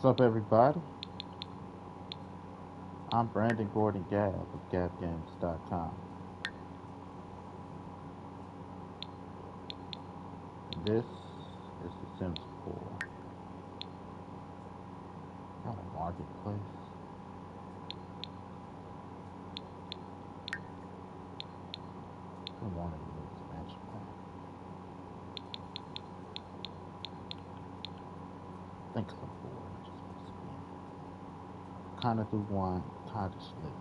What's up, everybody? I'm Brandon Gordon Gab of GabGames.com. This is The Sims 4. Got a marketplace. Good morning, new expansion pack. Think some 4. Just want to spin. Kinda do one, kinda sleep.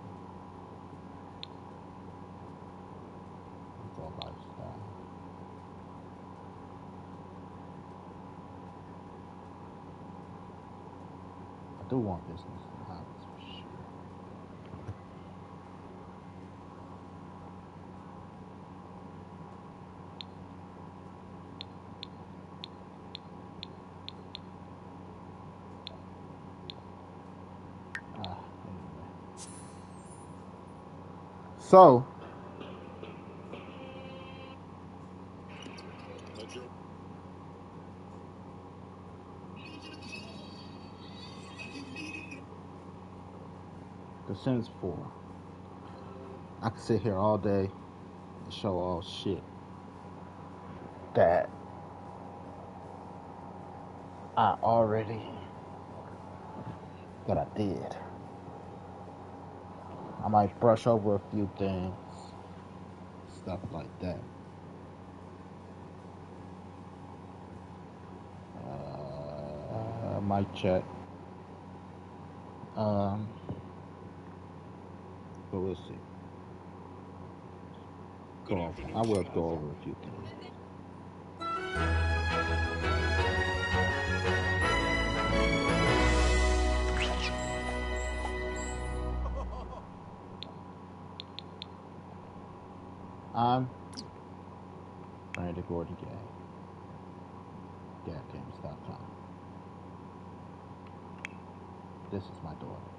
It's all lifestyle. I do want business and hobbies for sure. Anyway. So, The Sims 4. I could sit here all day and show all shit that that I did. I might brush over a few things, stuff like that. Mic check. Um, but we'll see. I will go over a few things. I'm Brandon Gordon Gab, GabGames.com. This is my daughter.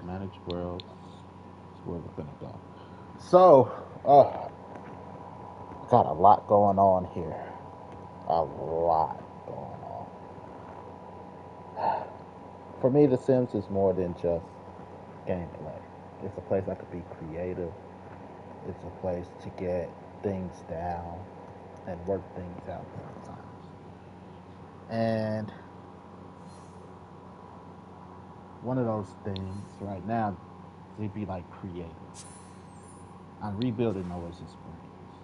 Manage worlds is where we're gonna go. So, got a lot going on here. A lot going on. For me, The Sims is more than just gameplay. It's a place I could be creative. It's a place to get things down and work things out sometimes. And one of those things right now, they'd be like creative. I'm rebuilding Oasis Springs.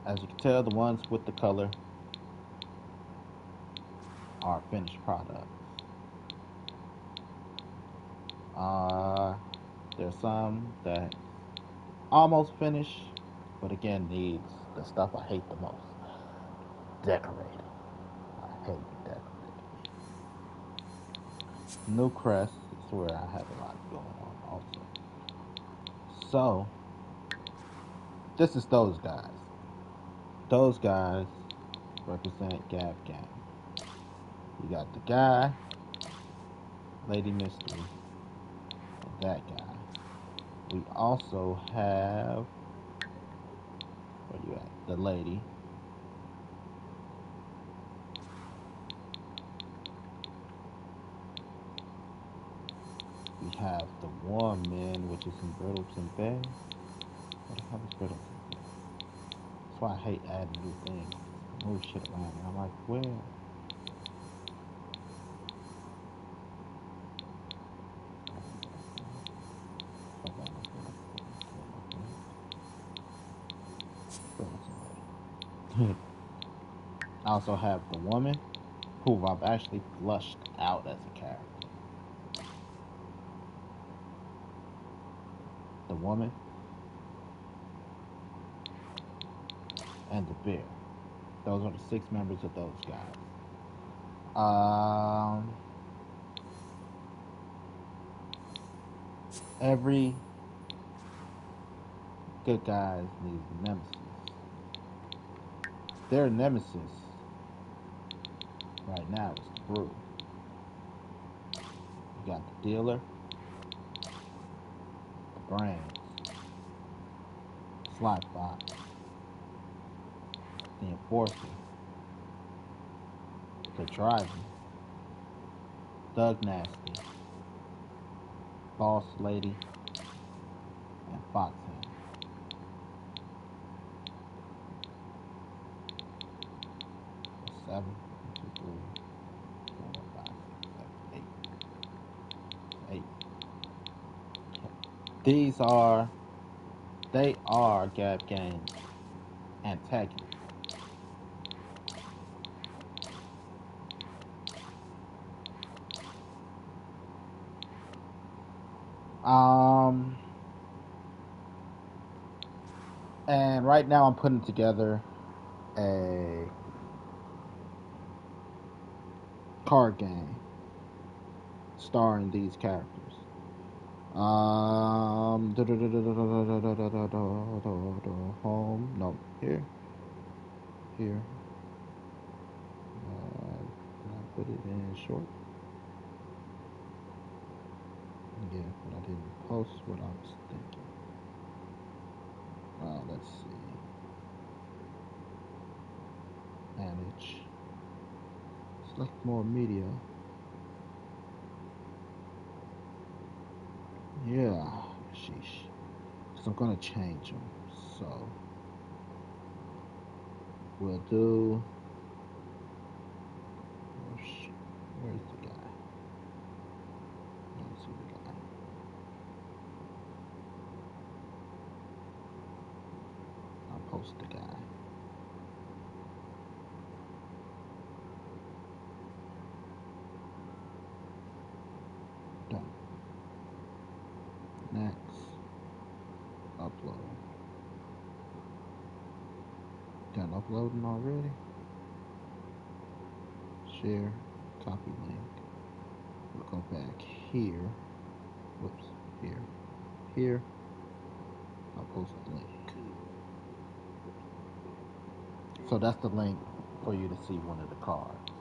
As you can tell, the ones with the color are finished products. There's some that almost finished, but again needs the stuff I hate the most: decorating. I hate decorating. New Crest is where I have a lot going on also. So this is those guys. Those guys represent Gab Gang. You got the guy, Lady Mystery, and that guy. We also have, where you at? The lady. We have the woman, which is in Brittleton Bay. What the hell is Brittleton Bay? That's why I hate adding new things. Move shit around. And I'm like, where? I also have the woman, who I've actually flushed out as a character. The woman and the bear. Those are the 6 members of those guys. Every good guy needs a nemesis. Their nemesis right now is the Brew. You got the dealer, the brains, slot box, the enforcer, the driver, Thug Nasty, Boss Lady, and Foxhound. 7, 1, 2, 3, 4, 5, 6, 7, 8. 8. They are Gap Gang's antagonists. Um, and right now I'm putting together a card game starring these characters. Home, no, here. Can I put it in short? Yeah, but I didn't post what I was thinking. Let's see. Manage. Select more media. Yeah, sheesh. So I'm gonna change them. So we'll do. Where's the guy? Let's see the guy. I'll post the guy. Done. Next. Upload. Done uploading already. Share. Copy link. We'll go back here. Whoops. Here. I'll post the link. So that's the link for you to see one of the cards.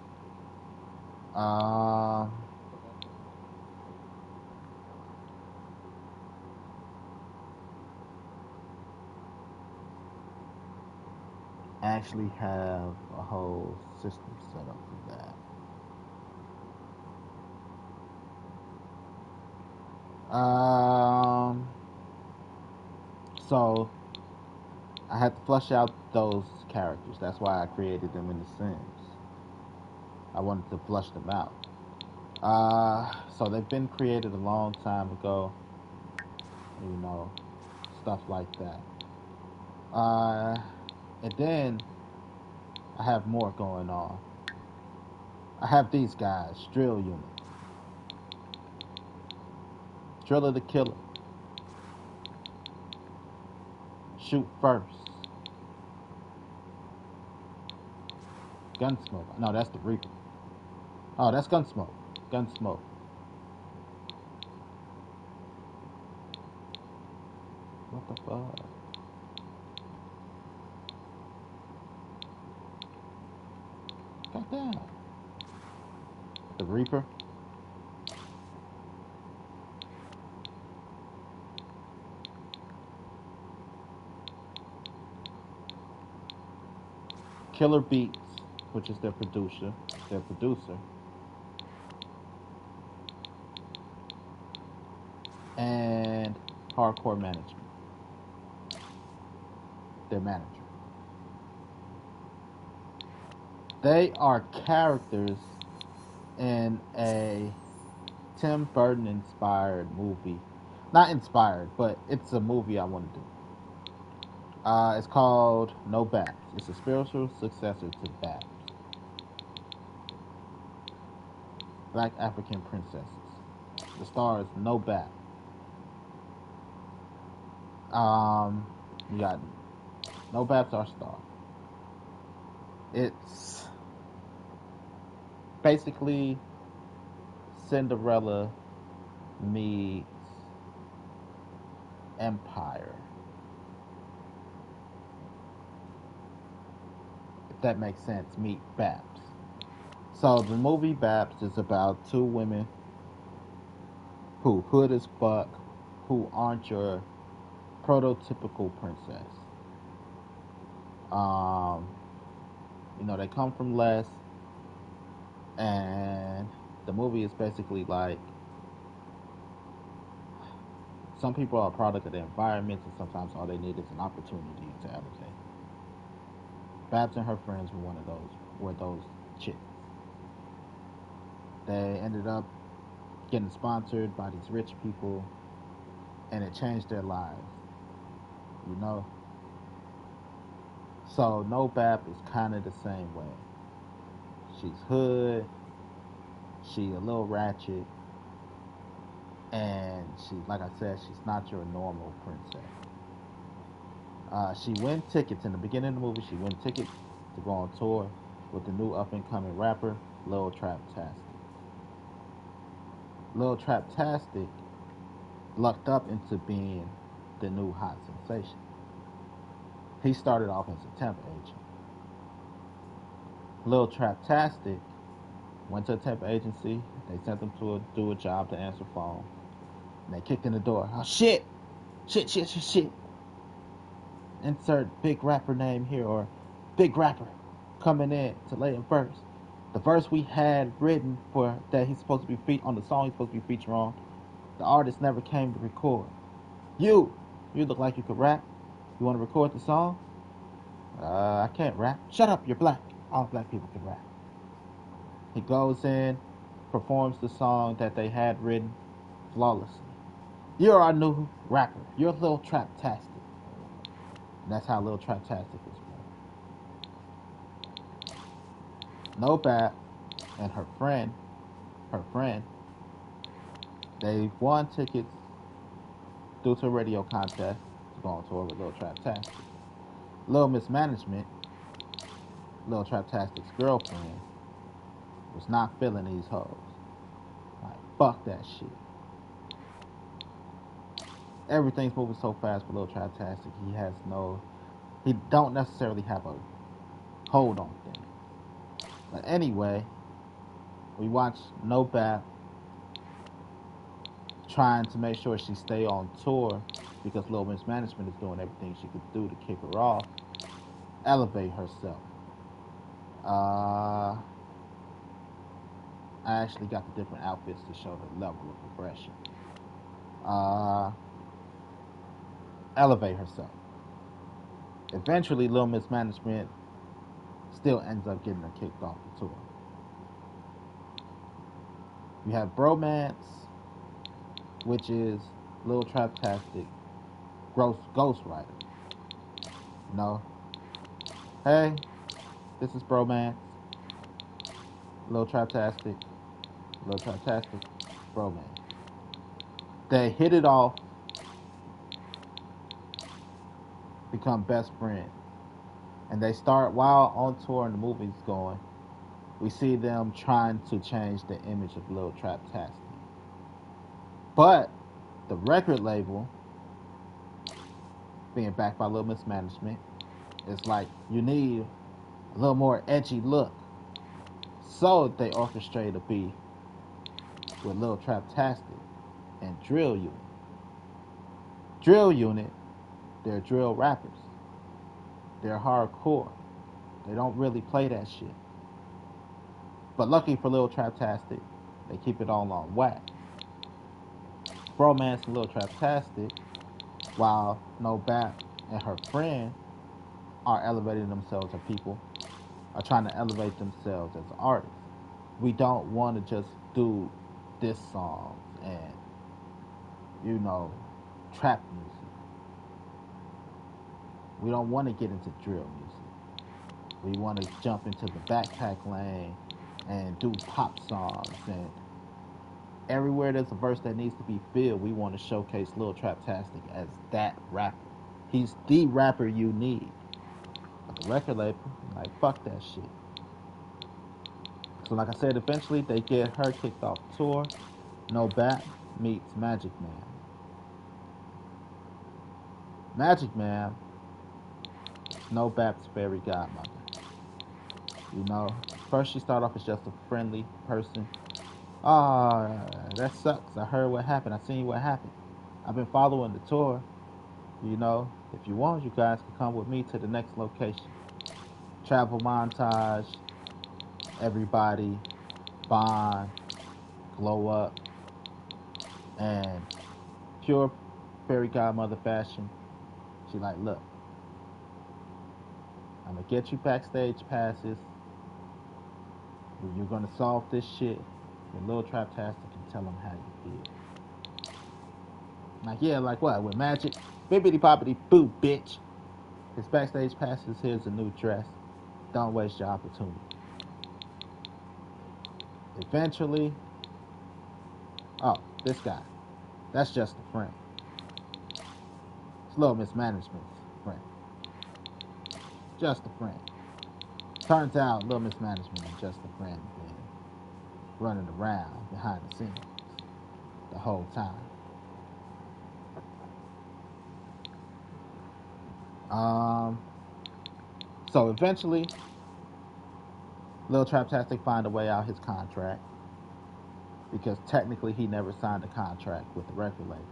Actually have a whole system set up for that. So I had to flush out those characters. That's why I created them in The Sims. I wanted to flush them out. So they've been created a long time ago. You know, stuff like that. And then I have more going on. I have these guys, drill unit, driller the killer, shoot first, gunsmoke. No, that's the Reaper. Oh, that's gunsmoke. Gunsmoke. What the fuck? Goddamn. The Reaper. Killer Beats, which is their producer. And Hardcore Management, their manager. They are characters in a Tim Burton inspired movie. Not inspired, but it's a movie I want to do. It's called No Baps. It's a spiritual successor to Baps. Black African Princesses. The star is No Baps. You got No Baps our star. It's basically Cinderella meets Empire. If that makes sense, meet Baps. So the movie Baps is about two women who hood as fuck, who aren't your prototypical princess. Um, they come from less, and the movie is basically like some people are a product of their environment, and sometimes all they need is an opportunity to elevate. Babs and her friends were those chicks. They ended up getting sponsored by these rich people, and it changed their lives. You know, so No Bap is kind of the same way. She's hood, she a little ratchet, and she, like I said, she's not your normal princess. She win tickets in the beginning of the movie. She win tickets to go on tour with the new up and coming rapper Lil Traptastic. Lil Traptastic lucked up into being the new hot sensation. He started off as a temp agent. Lil Traptastic went to a temp agency. They sent him to do a job to answer phone. And they kicked in the door. Oh shit! Shit, shit, shit, shit. Insert big rapper name here, or big rapper coming in to lay a verse. The verse we had written for that he's supposed to be on the song he's supposed to be featured on, the artist never came to record. You look like you could rap. You want to record the song? I can't rap. Shut up, you're black. All black people can rap. He goes in, performs the song that they had written flawlessly. You're our new rapper. You're Lil Traptastic. And that's how Lil Traptastic was born. No Bap and her friend, they won tickets due to a radio contest to go on tour with Lil Traptastic. Lil Mismanagement, Lil Traptastic's girlfriend, was not feeling these hoes. Like, fuck that shit. Everything's moving so fast for Lil Traptastic. He don't necessarily have a hold on things. But anyway, we watch No Bap trying to make sure she stay on tour because Lil Mismanagement is doing everything she could do to kick her off, elevate herself. Uh, I actually got the different outfits to show the level of progression. Uh, elevate herself. Eventually, Lil Mismanagement still ends up getting her kicked off the tour. You have Bromance, which is Lil Traptastic ghostwriter. You know, hey, this is Bromance, Lil Traptastic, Bromance. They hit it off, become best friends, and they start while on tour and the movie's going. We see them trying to change the image of Lil Traptastic, but the record label, being backed by Lil Mismanagement, is like, you need a little more edgy look. So they orchestrate a beef with Lil Traptastic and Drill Unit. Drill Unit, they're drill rappers. They're hardcore. They don't really play that shit. But lucky for Lil Traptastic, they keep it all on whack. Bromance and Lil Traptastic, while No Bap and her friend are elevating themselves as people, are trying to elevate themselves as artists. We don't want to just do diss songs and, trap music. We don't want to get into drill music. We want to jump into the backpack lane and do pop songs. And everywhere there's a verse that needs to be filled, we want to showcase Lil Traptastic as that rapper. He's the rapper you need. But the record label, like, fuck that shit. So like I said, eventually they get her kicked off the tour. No Bap meets Magic Man. Magic Man is No Bap's fairy godmother. First she started off as just a friendly person. That sucks. I heard what happened. I seen what happened. I've been following the tour. You know, if you want, you guys can come with me to the next location. Travel montage, everybody, bond, glow up, and pure fairy godmother fashion. She like, look, I'm gonna get you backstage passes. You're gonna solve this shit. With Lil Traptastic and tell him how you feel. Like, yeah, like what? With magic? Bibbity boppity boo, bitch. His backstage passes, here's a new dress. Don't waste your opportunity. Eventually, oh, this guy. That's just a friend. It's Little Mismanagement's friend. Just a friend. Turns out Little Mismanagement is just a friend been running around behind the scenes the whole time. Um, so eventually, Lil Traptastic find a way out his contract because technically he never signed a contract with the record label.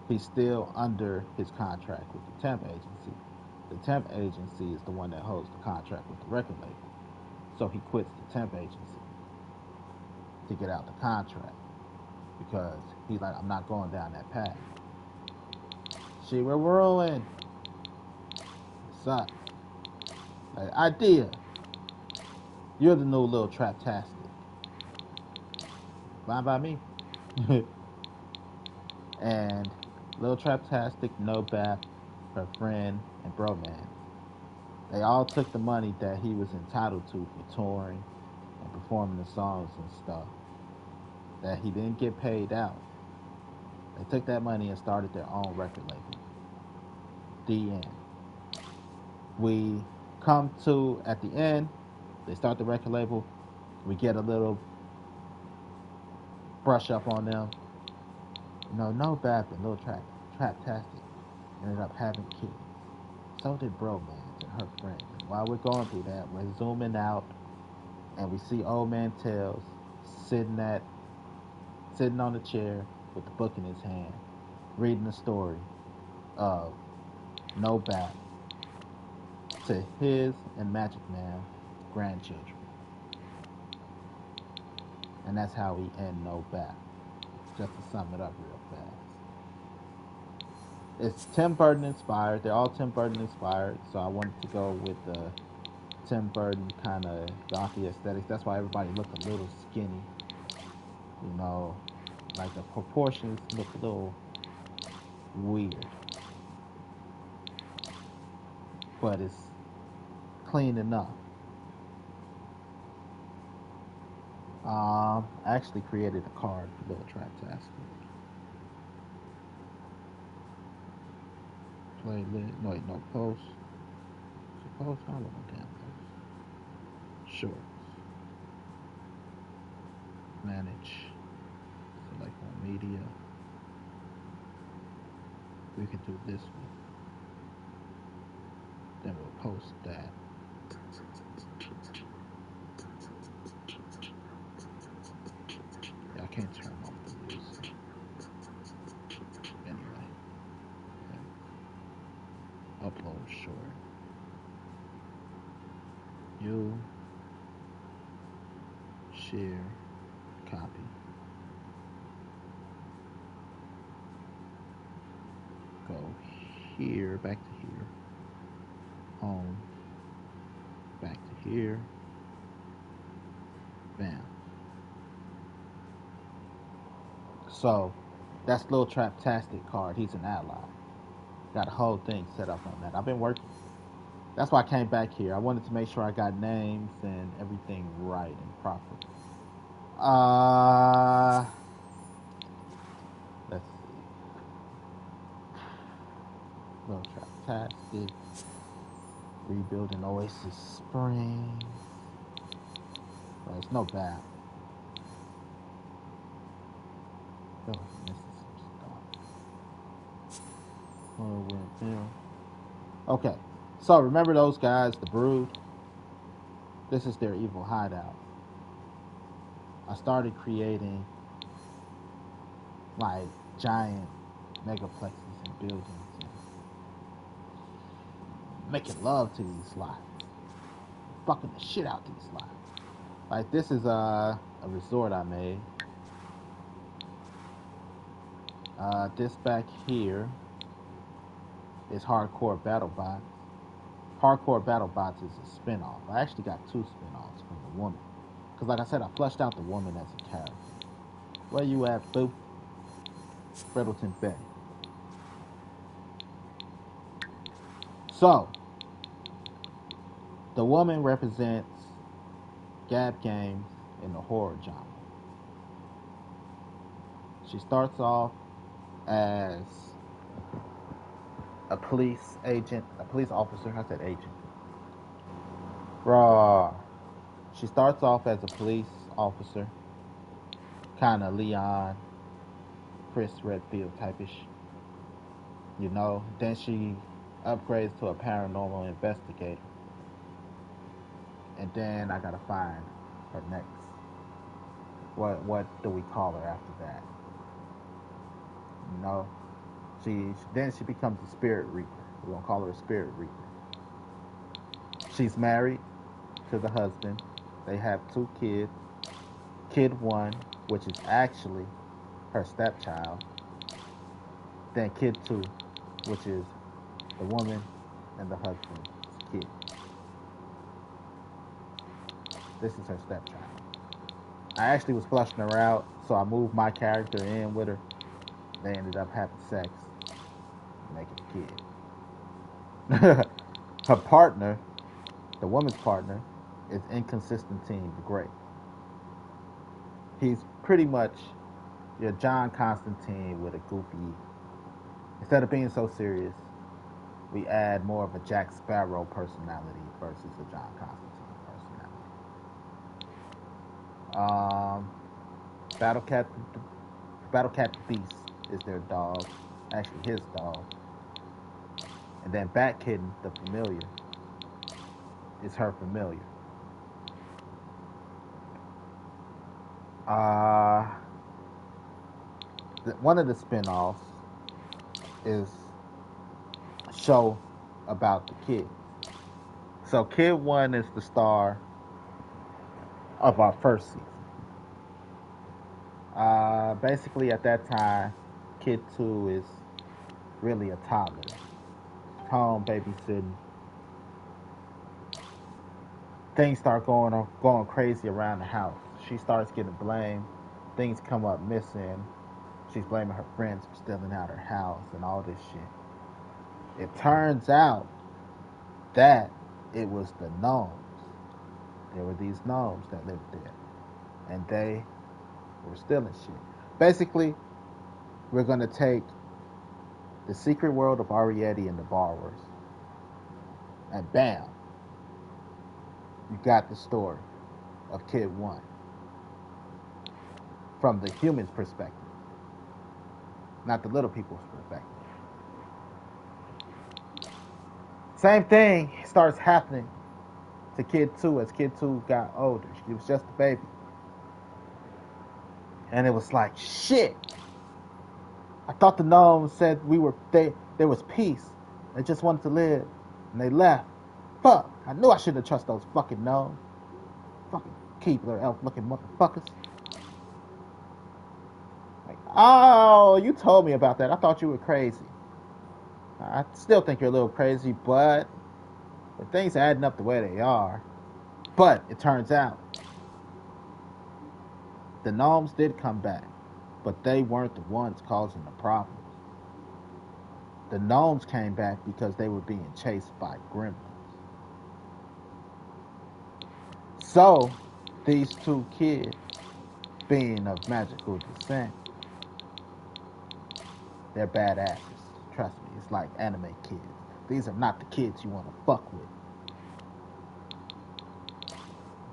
He's still under his contract with the temp agency. The temp agency is the one that holds the contract with the record label. So he quits the temp agency to get out the contract because he's like, I'm not going down that path. She will ruin. Sucks. Like, idea. You're the new Lil Traptastic. Fine by me. And Lil Traptastic, No Bap, her friend, and Broman, they all took the money that he was entitled to for touring and performing the songs and stuff that he didn't get paid out. They took that money and started their own record label. The end. We come to at the end, they start the record label. We get a little brush up on them. You know, No Bap and Lil Traptastic ended up having kids. So did Bromance and her friend. And while we're going through that, we're zooming out and we see Old Man Tails sitting at sitting on a chair with the book in his hand, reading the story of No Bap to his and Magic Man grandchildren. And that's how we end No Bap. Just to sum it up real fast. It's Tim Burton inspired. They're all Tim Burton inspired. So I wanted to go with the Tim Burton kind of gothy aesthetics. That's why everybody look a little skinny. You know, like the proportions look a little weird. But it's clean enough. I actually created a card for Little Traptastic. Playlist, no, wait, no post. Suppose I want a damn post. Shorts. Manage. Select on media. We can do this one. Then we'll post that. Yeah, I can't turn off the music. Anyway. Okay. Upload short. You share, copy. Go here, back to here. Home, back to here. Bam. So that's Lil Traptastic card. He's an ally. Got a whole thing set up on that. I've been working. That's why I came back here. I wanted to make sure I got names and everything right and proper. Uh, let's see. Lil Traptastic. Rebuilding Oasis Springs. Well, it's No Bap. I feel like I'm missing some stuff. Okay. So remember those guys, the Brood? This is their evil hideout. I started creating like giant megaplexes and buildings and making love to these slides, fucking the shit out these slides. Like this is a resort I made. This back here is Hardcore BattleBots. Hardcore BattleBots is a spinoff. I actually got two spinoffs from the woman. Because like I said, I fleshed out the woman as a character. Where you at, boo? Freddleton Bay. So, the woman represents Gab Games in the horror genre. She starts off as a police agent, a police officer. I said agent. Raw. She starts off as a police officer, kind of Leon, Chris Redfield type-ish, you know. Then she upgrades to a paranormal investigator, and then I gotta find her next. What do we call her after that? You know, she becomes a spirit reaper. We're gonna call her a spirit reaper. She's married to the husband. They have two kids. Kid one, which is actually her stepchild. Then kid two, which is the woman and the husband's kid. This is her stepchild. I actually was flushing her out, so I moved my character in with her. They ended up having sex, making a kid. Her partner, the woman's partner, is Inconsistentin the Great. He's pretty much your John Constantine with a goofy. Instead of being so serious, we add more of a Jack Sparrow personality versus a John Constantine personality. Battle Cat, Battle Cat Beast is their dog, actually his dog, and then Bat Kitten, the familiar, is her familiar. Uh, one of the spin-offs is a show about the kid. So Kid One is the star of our first season. Basically, at that time, Kid Two is really a toddler, home babysitting. Things start going crazy around the house. She starts getting blamed. Things come up missing. She's blaming her friends for stealing out her house and all this shit. It turns out that it was the gnomes. There were these gnomes that lived there, and they were stealing shit. Basically, we're gonna take the secret world of Arrietty and the borrowers, and bam, you got the story of Kid One from the human's perspective, not the little people's perspective. Same thing starts happening to Kid Two as Kid Two got older. She was just a baby, and it was like shit. I thought the gnomes said there was peace. They just wanted to live, and they left. Fuck! I knew I shouldn't have trusted those fucking gnomes. Fucking Keebler elf looking motherfuckers. Like, oh, you told me about that. I thought you were crazy. I still think you're a little crazy, but when things are adding up the way they are. But it turns out the gnomes did come back, but they weren't the ones causing the problems. The gnomes came back because they were being chased by gremlins. So, these two kids, being of magical descent, they're badasses. Trust me, it's like anime kids. These are not the kids you want to fuck with.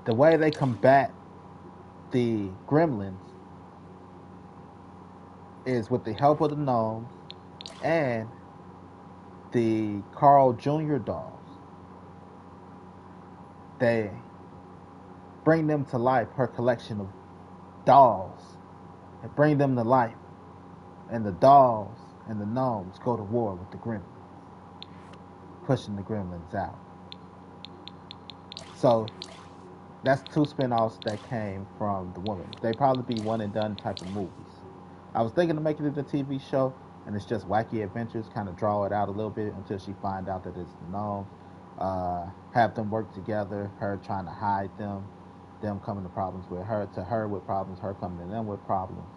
The way they combat the gremlins is with the help of the gnomes and the Carl Jr. dolls. They bring them to life, her collection of dolls and bring them to life. And the dolls and the gnomes go to war with the gremlins, pushing the gremlins out. So that's two spin-offs that came from The Woman. They probably be one and done type of movies. I was thinking of making it a TV show, and it's just wacky adventures, kind of draw it out a little bit until she find out that it's the gnomes. Have them work together, her trying to hide them coming to problems with her, to her with problems, her coming to them with problems,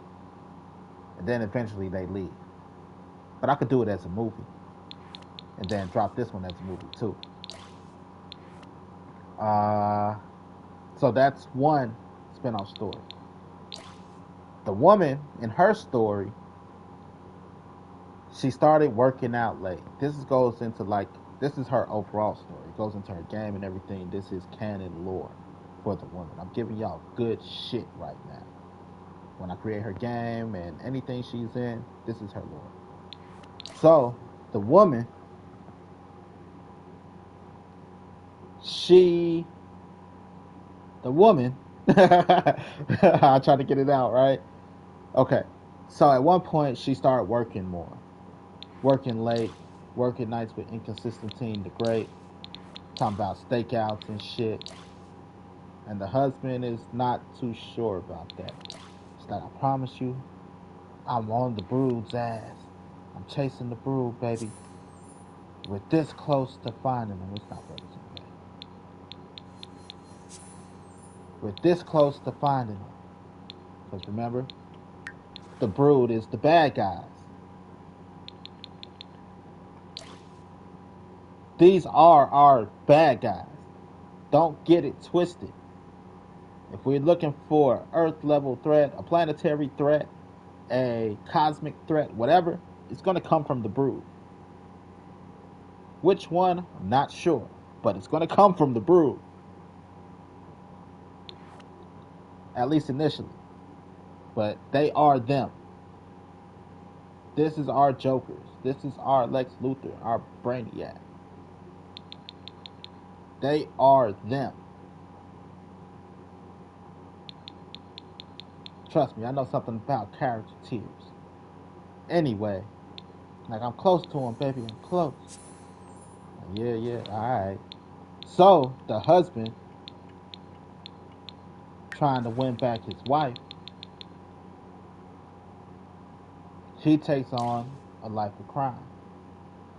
and then eventually they leave. But I could do it as a movie, and then drop this one as a movie too. Uh, so that's one spin-off story. The woman in her story, she started working out late. Goes into like this is her overall story. It goes into her game and everything. This is canon lore for the woman. I'm giving y'all good shit right now. When I create her game and anything she's in, this is her lore. So the woman, the woman, I'll try to get it out right. Okay, so at one point she started working more, working late, working nights with Inconsistent Team the Great, talking about stakeouts and shit. And the husband is not too sure about that. It's like, I promise you, I'm on the brood's ass. I'm chasing the brood, baby. We're this close to finding him. It's not Ferguson, man. We're this close to finding him. Because remember, the brood is the bad guys. These are our bad guys. Don't get it twisted. If we're looking for an Earth level threat, a planetary threat, a cosmic threat, whatever, it's going to come from the brood. Which one? I'm not sure. But it's going to come from the brood. At least initially. But they are them. This is our Jokers. This is our Lex Luthor, our Brainiac. They are them. Trust me, I know something about character tiers. Anyway, like I'm close to him, baby. I'm close. Yeah, alright. So, the husband, trying to win back his wife, he takes on a life of crime.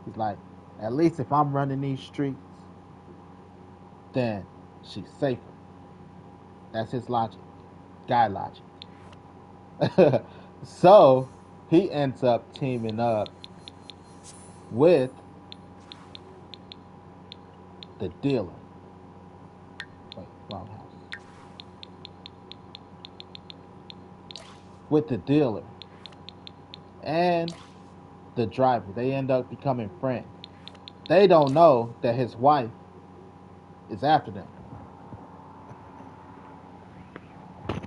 He's like, at least if I'm running these streets, then she's safer. That's his logic. Guy logic. So he ends up teaming up with the dealer. Wait, wrong house. With the dealer and the driver. They end up becoming friends. They don't know that his wife is after them.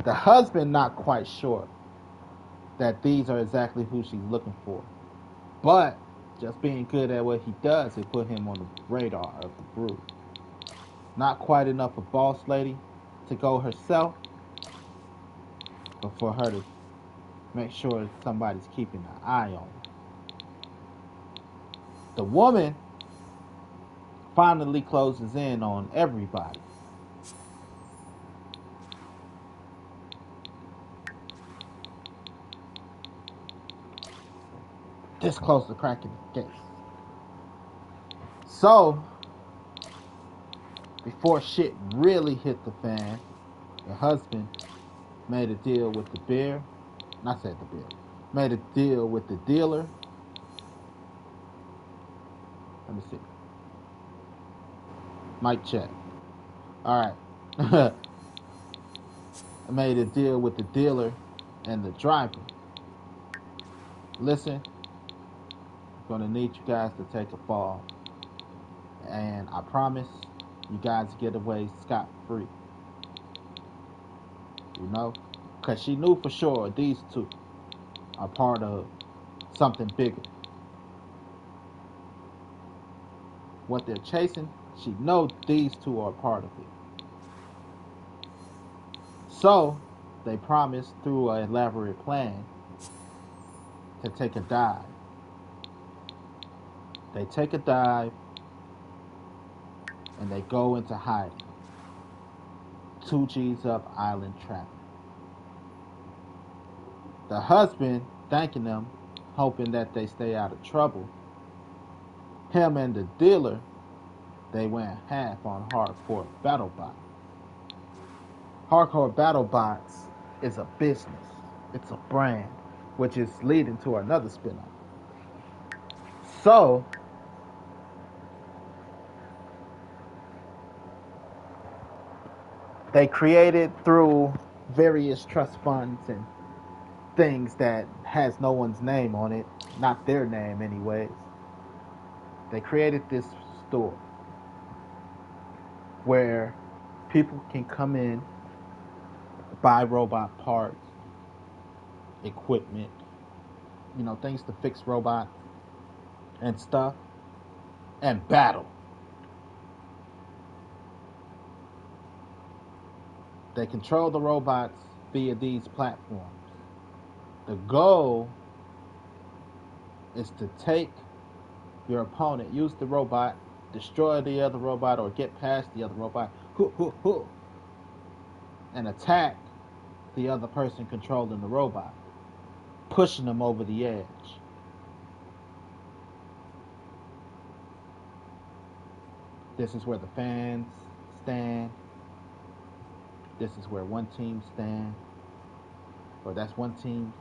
The husband not quite sure that these are exactly who she's looking for. But just being good at what he does, it put him on the radar of the brood. Not quite enough a boss lady to go herself, but for her to make sure somebody's keeping an eye on her. The woman finally closes in on everybody. This close to cracking the case. So, before shit really hit the fan, the husband made a deal with the bear. Not said the bear. Made a deal with the dealer. Let me see. Mic check. Alright. I made a deal with the dealer and the driver. Listen, I'm gonna need you guys to take a fall. And I promise you guys get away scot-free. You know? Because she knew for sure these two are part of something bigger. What they're chasing, she knows these two are part of it. So, They promise through an elaborate plan to take a dive. They take a dive and they go into hiding. 2G's up, island trapping. The husband thanking them, hoping that they stay out of trouble. Him and the dealer, they went half on Hardcore BattleBot. Hardcore BattleBots is a business. It's a brand, which is leading to another spinoff. So, they created through various trust funds and things that has no one's name on it, not their name anyways. They created this store where people can come in, buy robot parts, equipment, things to fix robots and stuff, and battle. They control the robots via these platforms. The goal is to take your opponent, use the robot, destroy the other robot, or get past the other robot, and attack the other person controlling the robot, pushing them over the edge. This is where the fans stand. This is where one team stands, or that's one team's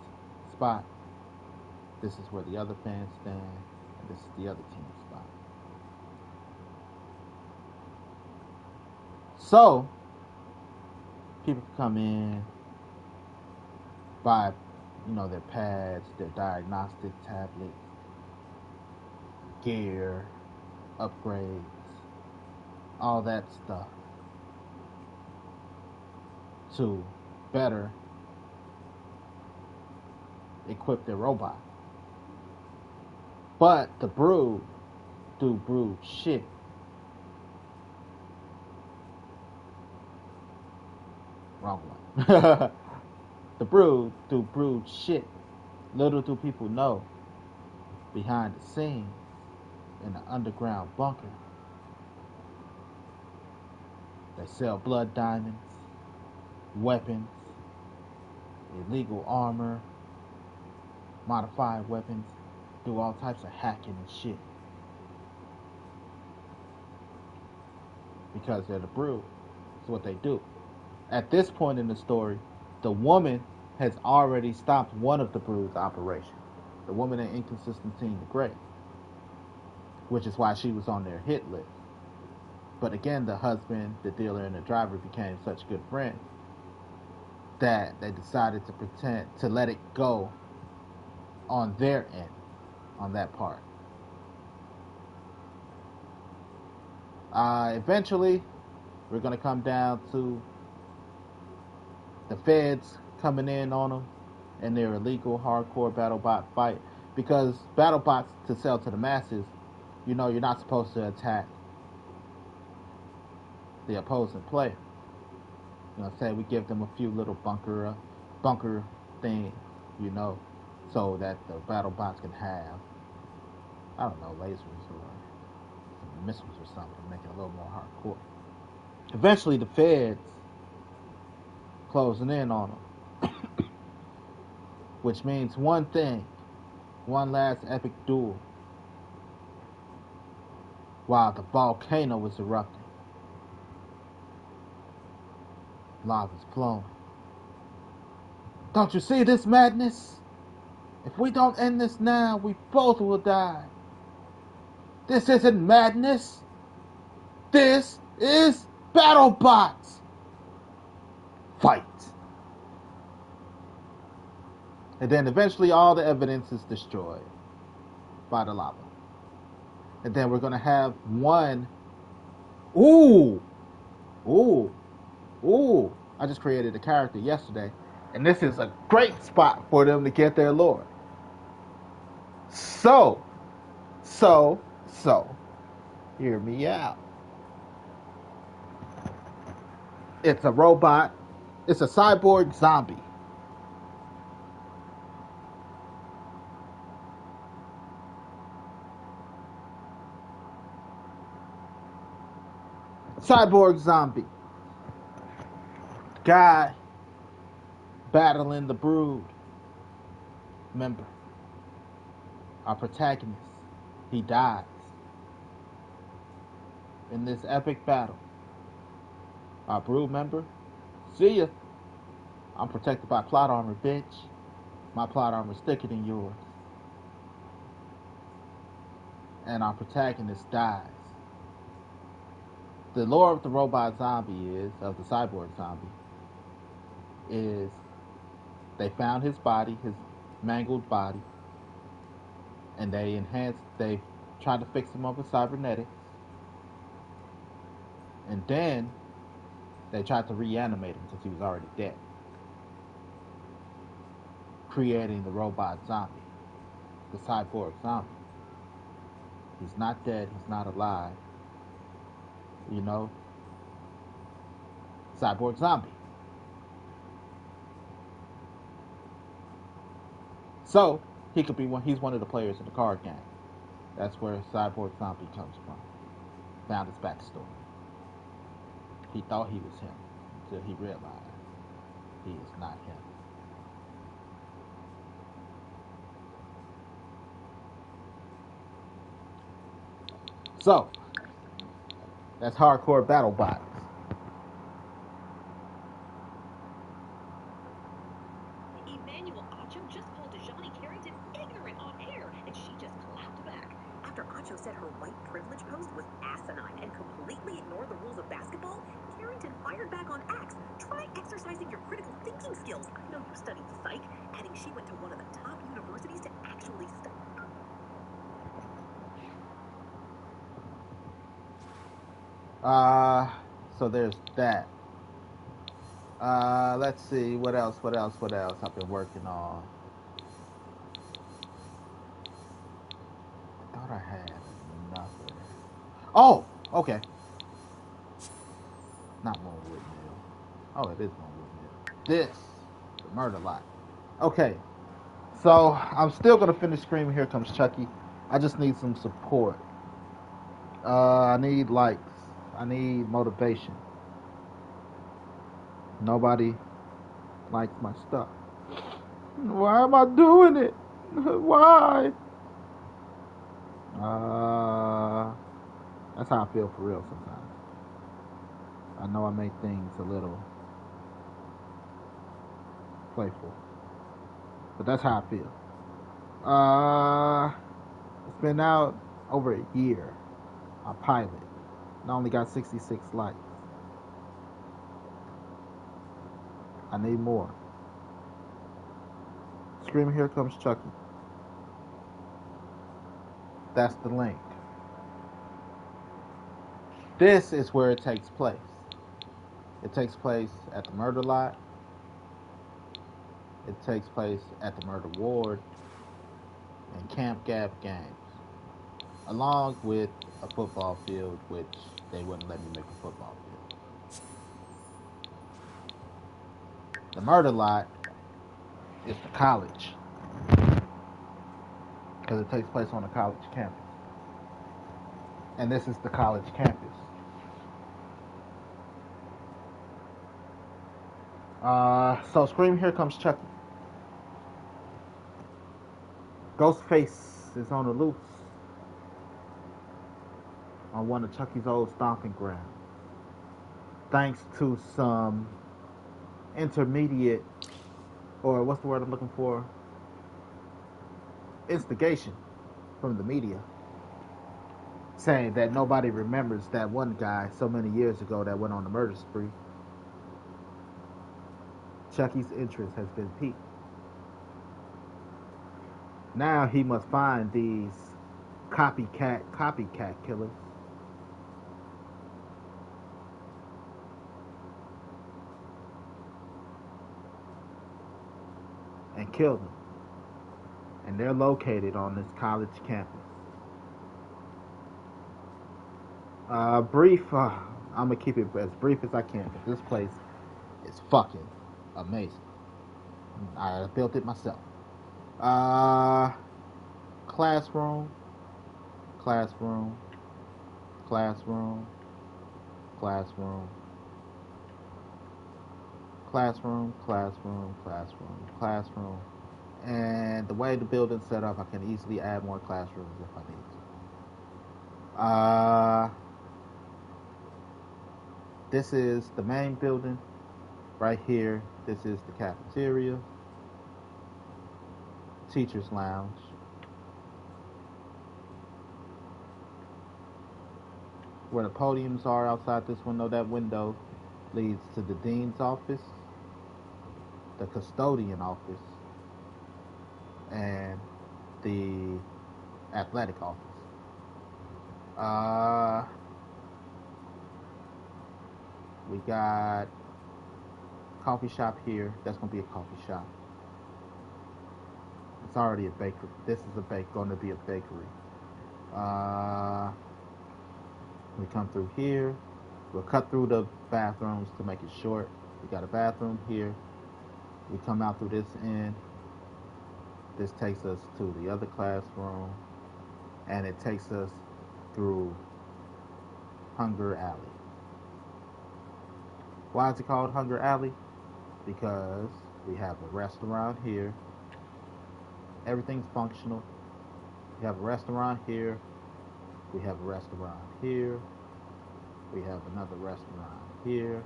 spot. This is where the other fans stand, and this is the other team's spot. So, people can come in, buy, their pads, their diagnostic tablets, gear, upgrades, all that stuff to better equip their robot. But the Brood do Brood shit. Wrong one. The Brood do Brood shit. Little do people know, behind the scenes, in an underground bunker, they sell blood diamonds, weapons, illegal armor, modified weapons, do all types of hacking and shit. Because they're the Brood. That's what they do. At this point in the story, the woman has already stopped one of the Brood's operations. The woman in Inconsistent Team the Great. Which is why she was on their hit list. But again, the husband, the dealer, and the driver became such good friends that they decided to pretend to let it go on their end, on that part. Eventually, we're going to come down to the feds coming in on them and their illegal hardcore BattleBot fight. Because BattleBots, to sell to the masses, you're not supposed to attack the opposing player. Say we give them a few little bunker things, so that the BattleBots can have, I don't know, lasers or some missiles or something, make it a little more hardcore. Eventually, the feds closing in on them, which means one thing: one last epic duel while the volcano is erupting. Lava's flowing. Don't you see this madness? If we don't end this now, we both will die. This isn't madness. This is BattleBots. Fight. And then eventually all the evidence is destroyed by the lava. And then we're going to have one. Ooh. I just created a character yesterday. And this is a great spot for them to get their lore. So, hear me out. It's a robot It's a cyborg zombie. Cyborg zombie. Guy battling the Brood. Remember, our protagonist, he dies in this epic battle. Our Brood member, see ya. I'm protected by plot armor, bitch. My plot armor's thicker than yours. And our protagonist dies. The lore of the robot zombie of the cyborg zombie, is they found his body, his mangled body, and they tried to fix him up with cybernetics. And then they tried to reanimate him because he was already dead, creating the robot zombie, the cyborg zombie. He's not dead, he's not alive. You know, cyborg zombie. So he could be he's one of the players in the card game. That's where cyborg zombie comes from. Found his backstory. He thought he was him until he realized he is not him. So that's hardcore battle bots. Emmanuel Acho just called Dejani Carrington ignorant on air, and she just clapped back. After Acho said her white privilege post was asinine and completely ignored the rules of basketball, Carrington fired back on X. Try exercising your critical thinking skills. I know you studied psych, adding she went to one of the top universities to actually study. So there's that. Let's see what else I've been working on. I thought I had another. Oh, okay. Not Moonwood Mill. Oh, it is Moonwood Mill. This, the Murder Lot. Okay, so I'm still gonna finish Scream Here Comes Chucky. I just need some support. I need likes. I need motivation. Nobody likes my stuff. Why am I doing it? Why? That's how I feel for real sometimes. I know I make things a little playful, but that's how I feel. It's been out over a year. A pilot. And I only got 66 likes. I need more. Scream Here Comes Chucky. That's the link. This is where it takes place. It takes place at the murder lot. It takes place at the murder ward and Camp Gab Games, along with a football field, which they wouldn't let me make a football field. The murder lot is the college, because it takes place on a college campus. And this is the college campus. So Scream Here Comes Chucky. Ghostface is on the loose on one of Chucky's old stomping grounds, thanks to some intermediate, or what's the word I'm looking for? Instigation from the media, saying that nobody remembers that one guy so many years ago that went on the murder spree. Chucky's interest has been piqued. Now he must find these copycat killers and kill them. And they're located on this college campus. I'm gonna keep it as brief as I can, but this place It's fucking amazing. I built it myself. Uh, classroom, classroom, classroom, classroom, classroom, classroom, classroom, classroom. And the way the building's set up, I can easily add more classrooms if I need to. This is the main building. Right here, this is the cafeteria, teacher's lounge. Where the podiums are outside this window, that window leads to the dean's office, the custodian office, and the athletic office. Uh, we got coffee shop here. That's gonna be a coffee shop. It's already a bakery. This is going to be a bakery. Uh, we come through here. We'll cut through the bathrooms to make it short. We got a bathroom here. We come out through this end. This takes us to the other classroom, and it takes us through Hunger Alley. Why is it called Hunger Alley? Because we have a restaurant here. Everything's functional. We have a restaurant here. We have a restaurant here. We have another restaurant here.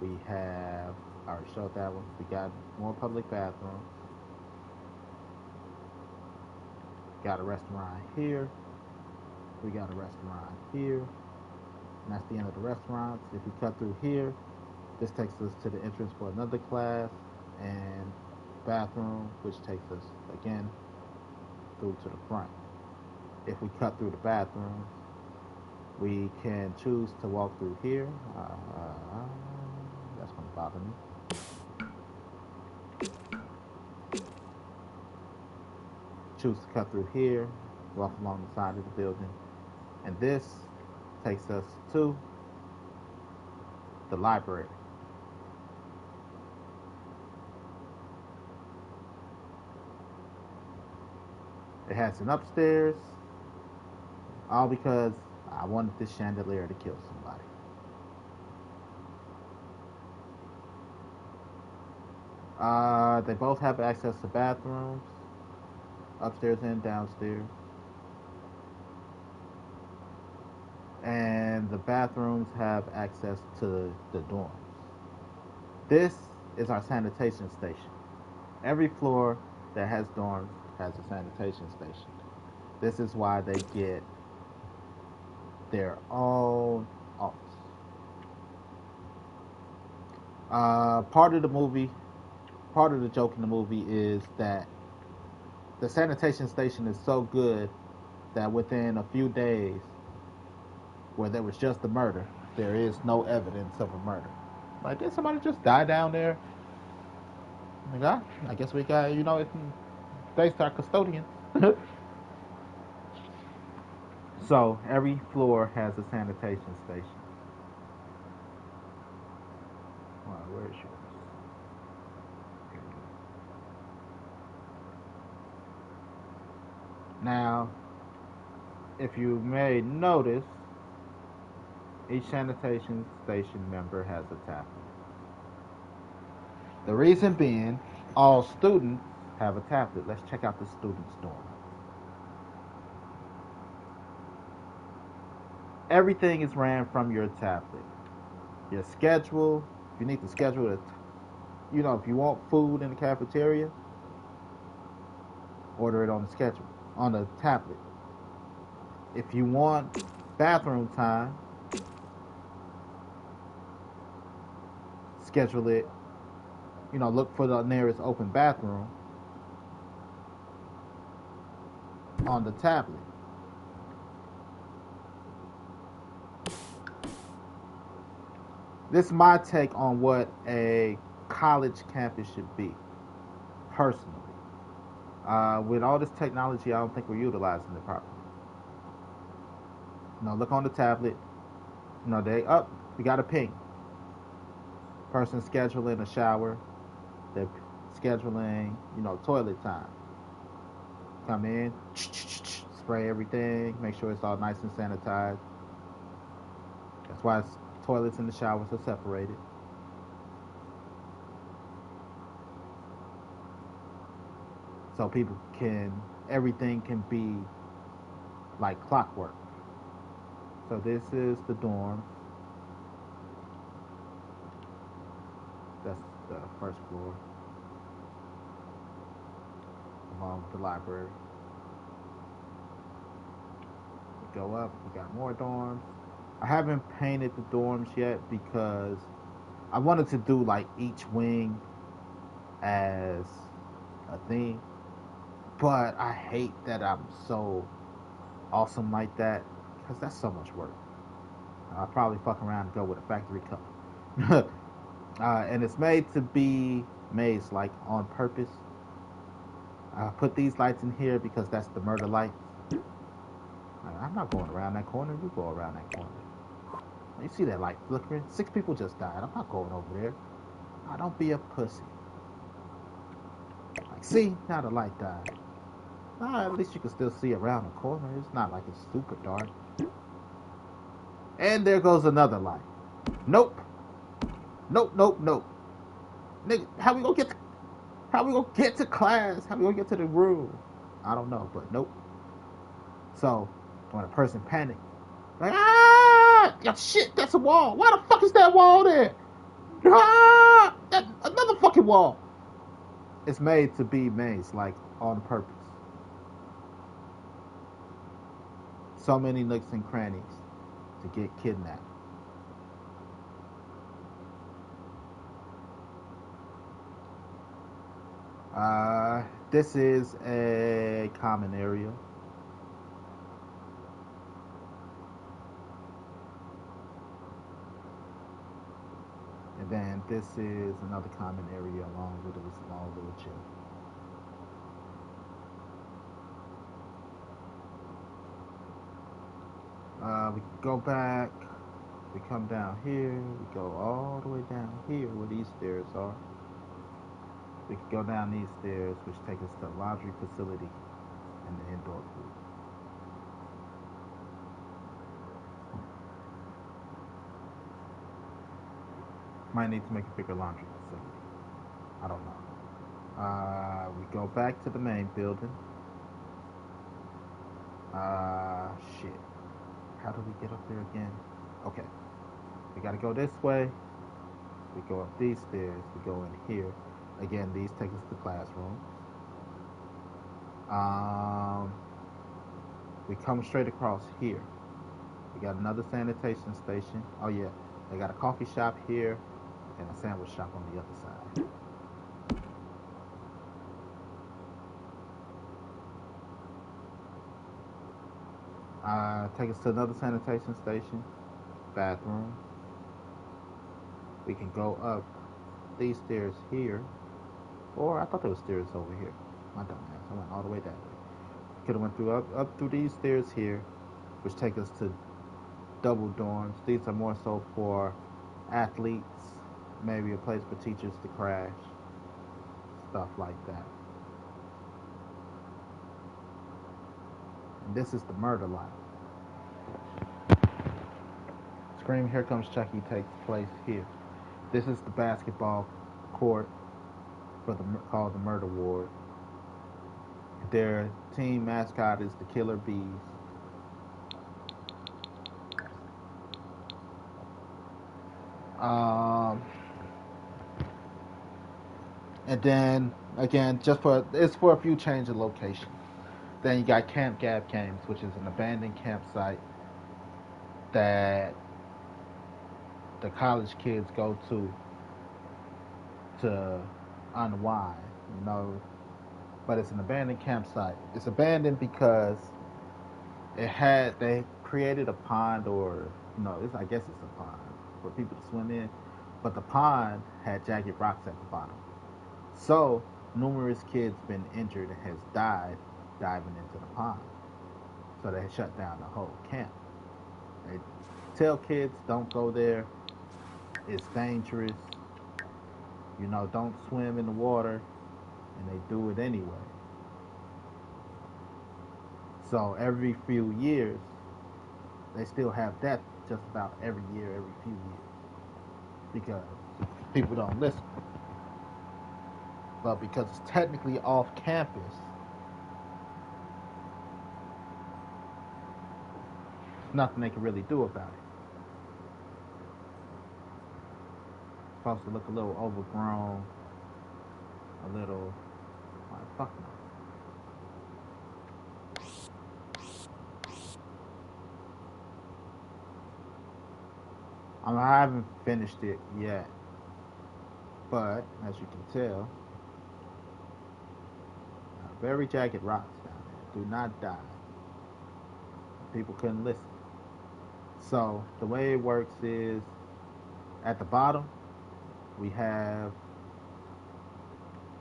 We have, I already showed that one. We got more public bathrooms. Got a restaurant here. We got a restaurant here. And that's the end of the restaurants. If we cut through here, this takes us to the entrance for another class and bathroom, which takes us again through to the front. If we cut through the bathroom, we can choose to walk through here. That's going to bother me. Choose to cut through here, walk along the side of the building, and this takes us to the library. It has an upstairs, all because I wanted this chandelier to kill somebody. They both have access to bathrooms, upstairs and downstairs. And the bathrooms have access to the dorms. This is our sanitation station. Every floor that has dorms has a sanitation station. This is why they get their own office. Part of the movie, part of the joke in the movie is that the sanitation station is so good that within a few days, where there was just a murder, there is no evidence of a murder. Like, did somebody just die down there? Like, I guess we got, thanks to our custodian. So every floor has a sanitation station. All right, where is yours? Now, if you may notice, each sanitation station member has a tablet. The reason being, all students have a tablet. Let's check out the students' dorm. Everything is ran from your tablet. Your schedule, if you need to schedule it, if you want food in the cafeteria, order it on the schedule, on the tablet. If you want bathroom time, schedule it, look for the nearest open bathroom on the tablet. This is my take on what a college campus should be, personally. With all this technology, I don't think we're utilizing it properly. Look on the tablet. They up. We got a ping. Person scheduling a shower. They're scheduling, toilet time. Come in, spray everything, make sure it's all nice and sanitized. That's why toilets and the showers are separated. So everything can be like clockwork. So this is the dorm. That's the first floor, along with the library. We go up, we got more dorms. I haven't painted the dorms yet because I wanted to do like each wing as a theme, but I hate that I'm so awesome like that because that's so much work. I'll probably fuck around and go with a factory color. And it's made to be made like on purpose. I put these lights in here because that's the murder lights. I'm not going around that corner. You go around that corner. You see that light flickering? 6 people just died. I'm not going over there. Oh, don't be a pussy. Like, see? Now the light died. At least you can still see around the corner. It's not like it's super dark. And there goes another light. Nope. Nope, nope, nope. Nigga, how we gonna get to class? How we gonna get to the room? I don't know, but nope. So when a person panics, like, yeah, shit, that's a wall. Why the fuck is that wall there? That's another fucking wall. It's made to be mazed, like on purpose. So many nooks and crannies to get kidnapped. This is a common area. And then this is another common area along with a small little gym. We go back, we come down here, we go all the way down here where these stairs are. We can go down these stairs, which take us to the laundry facility and the indoor pool. Might need to make a bigger laundry facility. I don't know. We go back to the main building. Shit. How do we get up there again? Okay. We gotta go this way. We go up these stairs. We go in here. Again, these take us to the classroom. We come straight across here. We got another sanitation station. Oh yeah, they got a coffee shop here and a sandwich shop on the other side. Take us to another sanitation station, bathroom. We can go up these stairs here, or I thought there was stairs over here. My dumb ass, I went all the way that way. Could have went through up through these stairs here, which take us to double dorms. These are more so for athletes, maybe a place for teachers to crash, stuff like that. And this is the murder line. Scream Here Comes Chucky takes place here. This is the basketball court for called the Murder Ward. Their team mascot is the Killer Bees. Um, and then again, it's for a few change of location. Then you got Camp Gab Games, which is an abandoned campsite that the college kids go to unwind. You know, but it's an abandoned campsite. It's abandoned because they created a pond, or I guess it's a pond for people to swim in, but the pond had jagged rocks at the bottom. So numerous kids been injured and has died diving into the pond. So they shut down the whole camp. They tell kids don't go there. It's dangerous. don't swim in the water, and they do it anyway. So every few years, they still have that just about every year, every few years, because people don't listen. But because it's technically off campus, there's nothing they can really do about it. It's supposed to look a little overgrown, a little like fuck no. I haven't finished it yet, but as you can tell, very jagged rocks down there. Do not die. People couldn't listen. So the way it works is at the bottom we have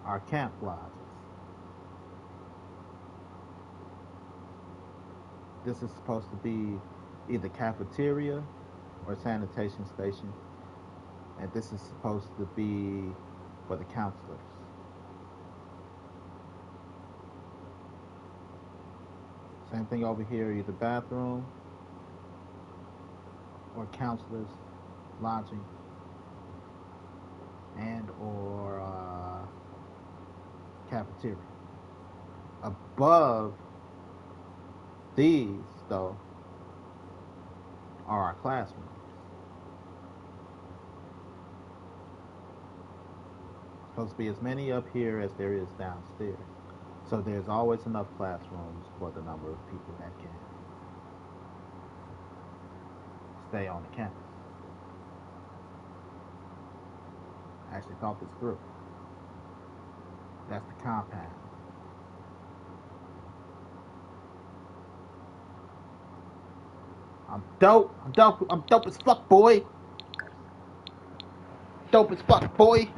our camp lodges. This is supposed to be either cafeteria or sanitation station, and this is supposed to be for the counselors. Same thing over here, either bathroom or counselors lodging and or cafeteria. Above these, though, are our classrooms. Supposed to be as many up here as there is downstairs. So there's always enough classrooms for the number of people that can stay on the campus. I actually thought this through. That's the compound. I'm dope. I'm dope. I'm dope as fuck, boy. Dope as fuck, boy.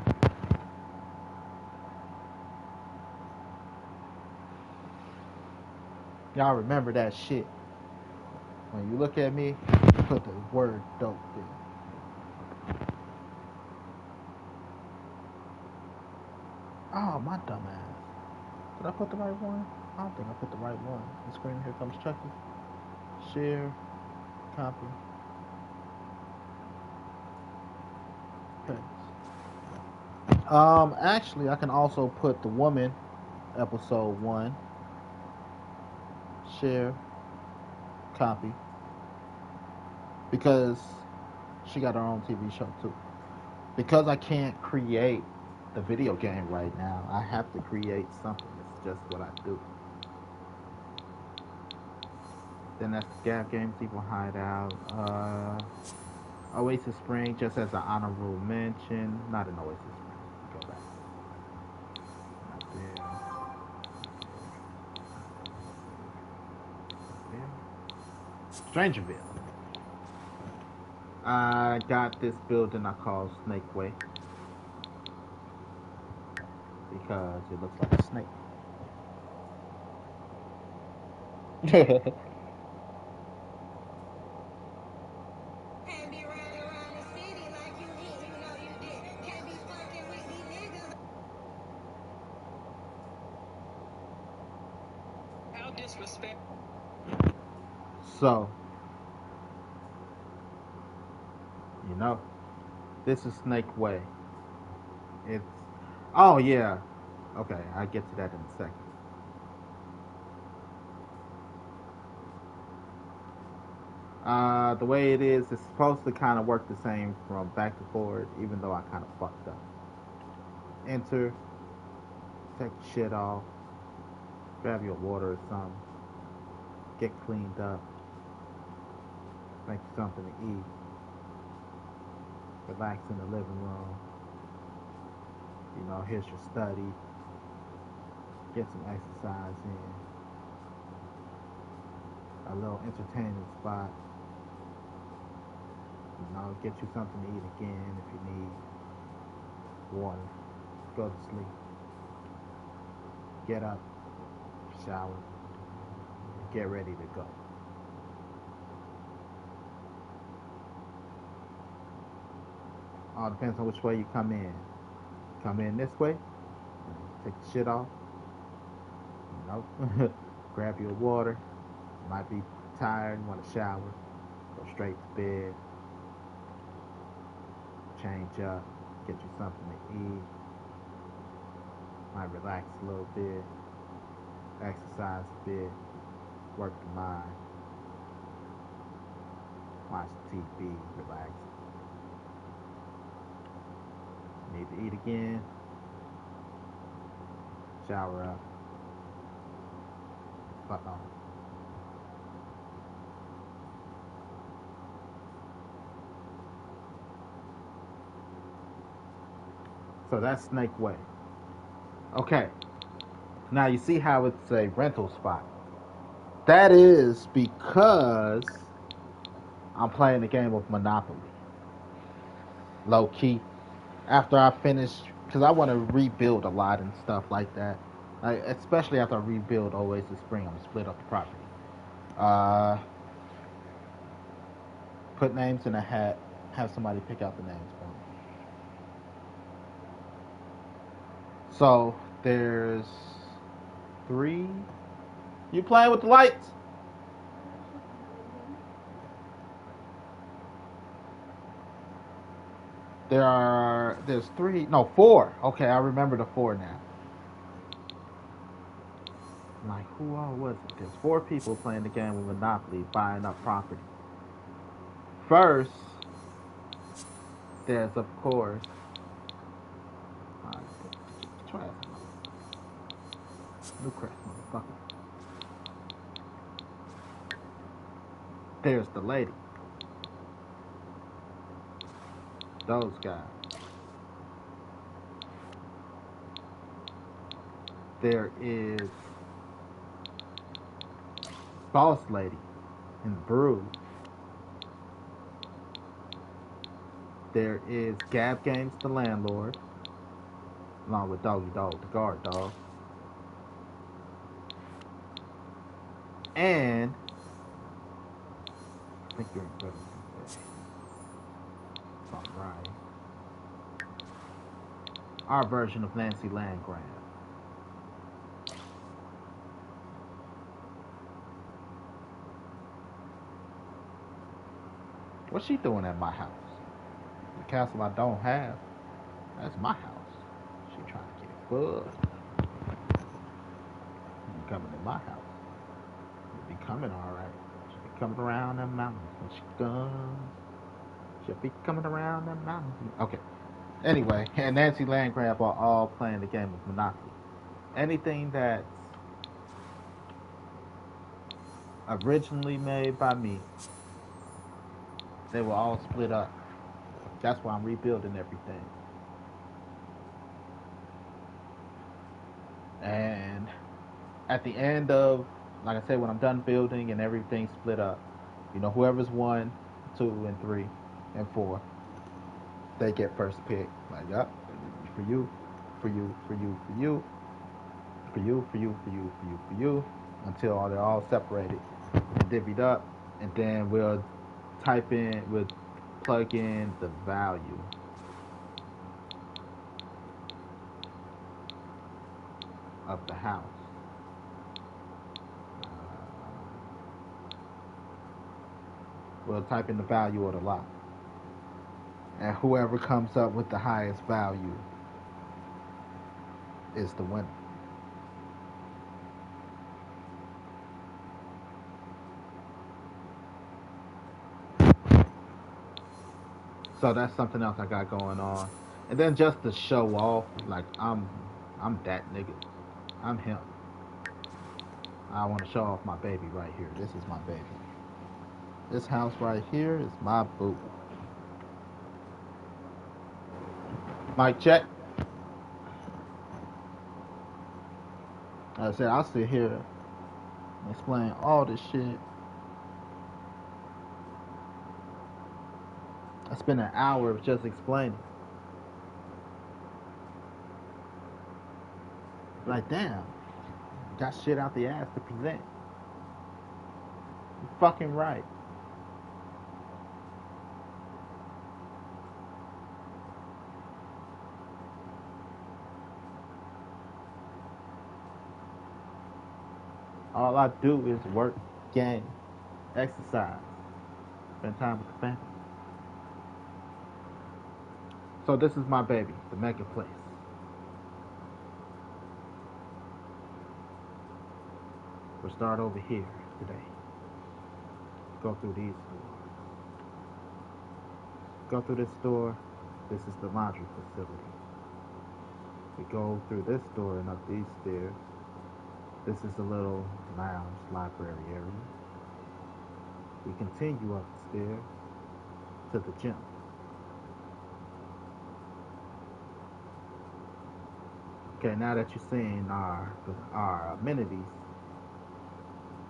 Y'all remember that shit. When you look at me, you put the word dope there. Oh, my dumb ass. Did I put the right one? I don't think I put the right one. The screen, here comes Chucky. Share, copy, paste. Actually, I can also put the woman, episode 1, share, copy, because she got her own TV show too. Because I can't create the video game right now, I have to create something. It's just what I do. Then that's the Gap Games People Hideout. Oasis Spring, just as an honorable mention. Not an Oasis Spring. Go back. Not there. Not there. Strangerville. I got this building I call Snake Way because it looks like a snake. How disrespect. So, you know, this is Snake Way. It's. Oh, yeah. Okay, I'll get to that in a second. The way it is, it's supposed to kind of work the same from back to forward, even though I kind of fucked up. Enter, take the shit off, grab your water or something, get cleaned up, make something to eat, relax in the living room. Here's your study, get some exercise in, a little entertaining spot. Get you something to eat again if you need water. Go to sleep. Get up, shower, get ready to go. All depends on which way you come in. come in this way, take the shit off, grab your water. You might be tired, want to shower, go straight to bed, change up, get you something to eat, might relax a little bit, exercise a bit, work the mind, watch TV, relax. Need to eat again, shower up, fuck on. So that's Snake Way. Okay, now you see how it's a rental spot. That is because I'm playing the game of Monopoly. Low key. After I finish, because I want to rebuild a lot and stuff like that. Especially after I rebuild Oasis Spring, I'm going to split up the property. Put names in a hat, have somebody pick out the names for me. So there's 3. You playing with the lights? There's 3, no 4. Okay, I remember the 4 now. Like who all was it? There's 4 people playing the game with Monopoly, buying up property. First, there's of course. Try it. New crest, motherfucker. There's the lady. Those guys. There is Boss Lady and Brew. There is Gab Games, the landlord, along with Doggy Dog, the guard dog. And I think you're good. Alright. Our version of Nancy Landgraf. What's she doing at my house? The castle I don't have. That's my house. She trying to get it fucked. You coming to my house? You'll be coming alright. She'll be coming around them mountains when she comes. She'll be coming around them mountains. Okay. Anyway, and Nancy Landgraf are all playing the game of Monopoly. Anything that's originally made by me, they were all split up. That's why I'm rebuilding everything. And at the end of, like I said, when I'm done building and everything split up, whoever's 1, 2, and 3, and 4, they get first pick. Like, yep, for you, for you, for you, for you, for you, for you, for you, for you, for you, until they're all separated and divvied up, and then we'll plug in the value of the house. We'll type in the value of the lot, and whoever comes up with the highest value is the winner. So that's something else I got going on. And then just to show off, like I'm that nigga. I'm him. I want to show off my baby right here. This is my baby. This house right here is my boo. Mic check. Like I said, I'll sit here and explain all this shit. I spent an hour just explaining. Like, damn, got shit out the ass to present. You're fucking right. All I do is work, game, exercise, spend time with the family. So this is my baby, the Mega Place. We'll start over here today. Go through these doors. Go through this door. This is the laundry facility. We go through this door and up these stairs. This is the little lounge library area. We continue up the stairs to the gym. Okay, now that you're seeing our amenities,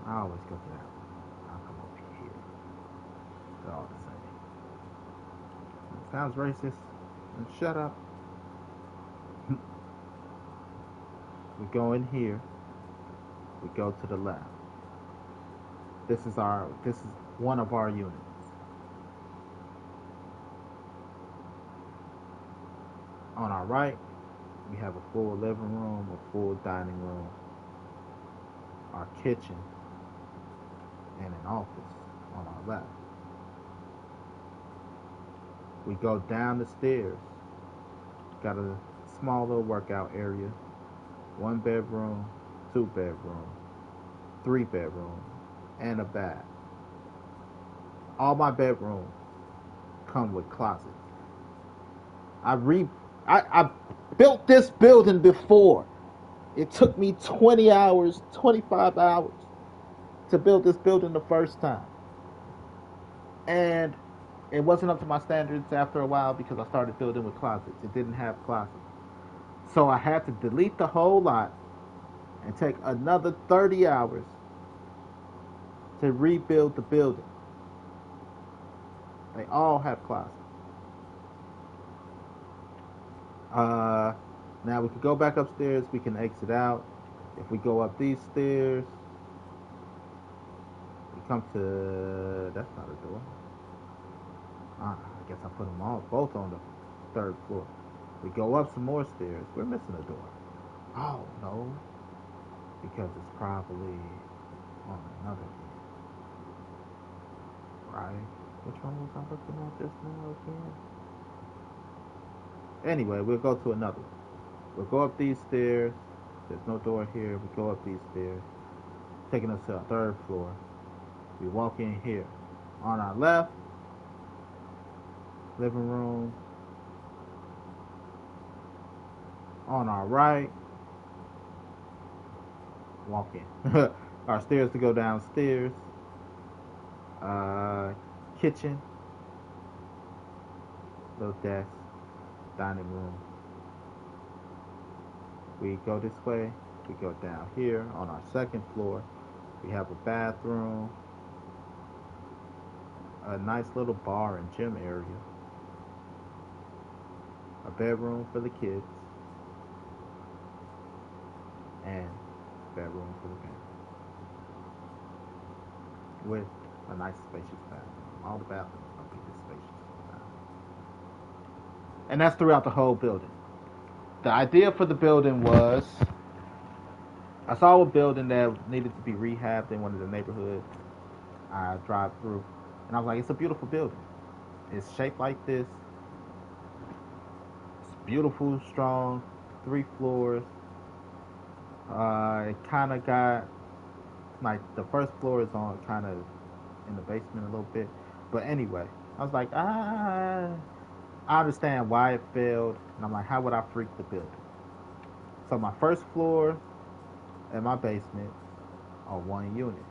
I always go to that one. I'll come over here. They're all the same. Sounds racist. And shut up. We go in here. We go to the left. This is one of our units. On our right, we have a full living room, a full dining room, our kitchen, and an office on our left. We go down the stairs. Got a small little workout area. 1 bedroom, 2 bedroom, 3 bedroom, and a bath. All my bedrooms come with closets. I built this building before. It took me 20 hours, 25 hours to build this building the first time. And it wasn't up to my standards after a while because I started building with closets. It didn't have closets. So I had to delete the whole lot and take another 30 hours to rebuild the building. They all have closets. Now we can go back upstairs. We can exit out. If we go up these stairs, we come to. That's not a door. I guess I put them all both on the 3rd floor. We go up some more stairs. We're missing a door. Oh no, because it's probably on another end. Right? Which one was I looking at just now again? Anyway, we'll go to another one. We'll go up these stairs. There's no door here. We go up these stairs, taking us to our 3rd floor. We walk in here. On our left, living room. On our right, walk in. Our stairs to go downstairs. Kitchen, little desk, dining room. We go this way. We go down here on our 2nd floor. We have a bathroom, a nice little bar and gym area, a bedroom for the kids, and a bedroom for the family with a nice spacious bathroom. All the bathrooms are gonna be this spacious. And that's throughout the whole building. The idea for the building was I saw a building that needed to be rehabbed in one of the neighborhoods I drive through, and I was like, it's a beautiful building. It's shaped like this. It's beautiful, strong, 3 floors. It kind of got like the 1st floor is on kind of in the basement a little bit, but anyway, I was like, I understand why it failed, and I'm like, how would I freak the building? So my 1st floor and my basement are 1 unit.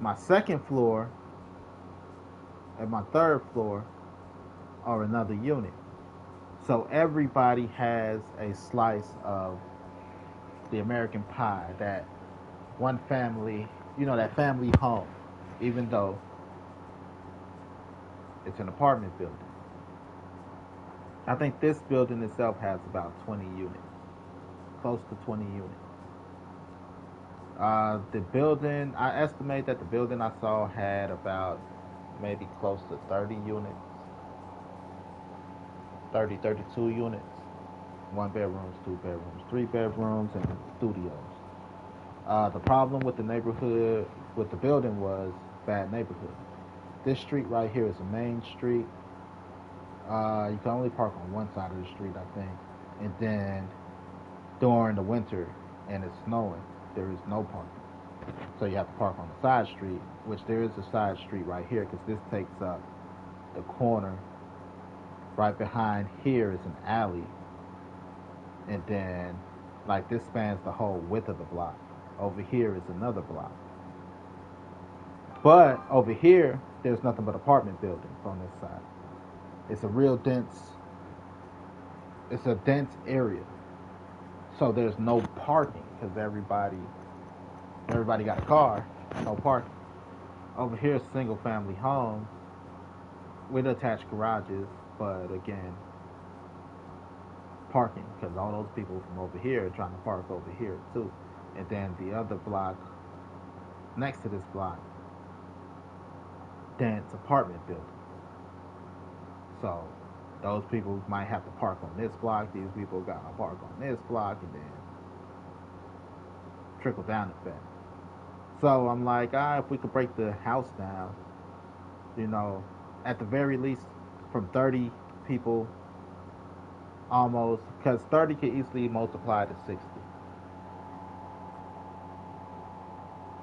My 2nd floor and my 3rd floor are another unit. So everybody has a slice of the American pie, that one family, that family home, even though it's an apartment building. I think this building itself has about 20 units, close to 20 units. The building, I estimate that the building I saw had about maybe close to 30 units, 30, 32 units. 1 bedrooms, 2 bedrooms, 3 bedrooms, and studios. The problem with the neighborhood, with the building, was bad neighborhood. This street right here is a main street. You can only park on one side of the street, I think. And then during the winter and it's snowing, there is no parking. So you have to park on the side street, which there is a side street right here because this takes up the corner. Right behind here is an alley. And then, like, this spans the whole width of the block. Over here is another block. But over here, there's nothing but apartment buildings on this side. It's a real dense, it's a dense area. So there's no parking because everybody got a car, no parking. Over here, single family homes with attached garages, but again, parking because all those people from over here are trying to park over here too. And then the other block next to this block, dense apartment building. So those people might have to park on this block. These people got to park on this block, and then trickle down effect. So I'm like, if we could break the house down, you know, at the very least from 30 people almost, because 30 could easily multiply to 60.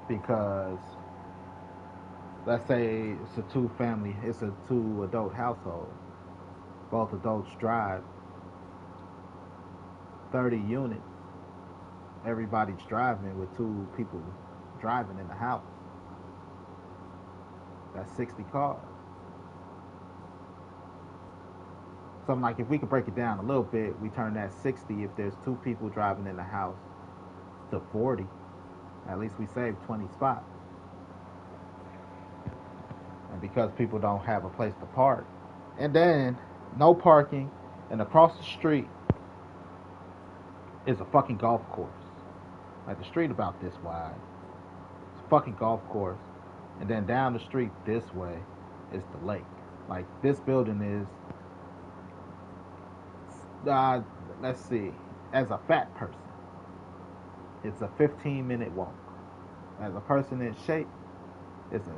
Because let's say it's a 2 adult household. Both adults drive 30 units. Everybody's driving with 2 people driving in the house. That's 60 cars. So I'm like, if we could break it down a little bit, we turn that 60 if there's 2 people driving in the house to 40. At least we save 20 spots. And because people don't have a place to park, and then no parking, and across the street is a fucking golf course. Like the street about this wide. It's a fucking golf course. And then down the street this way is the lake. Like this building is let's see, as a fat person, it's a 15-minute walk. As a person in shape, it's a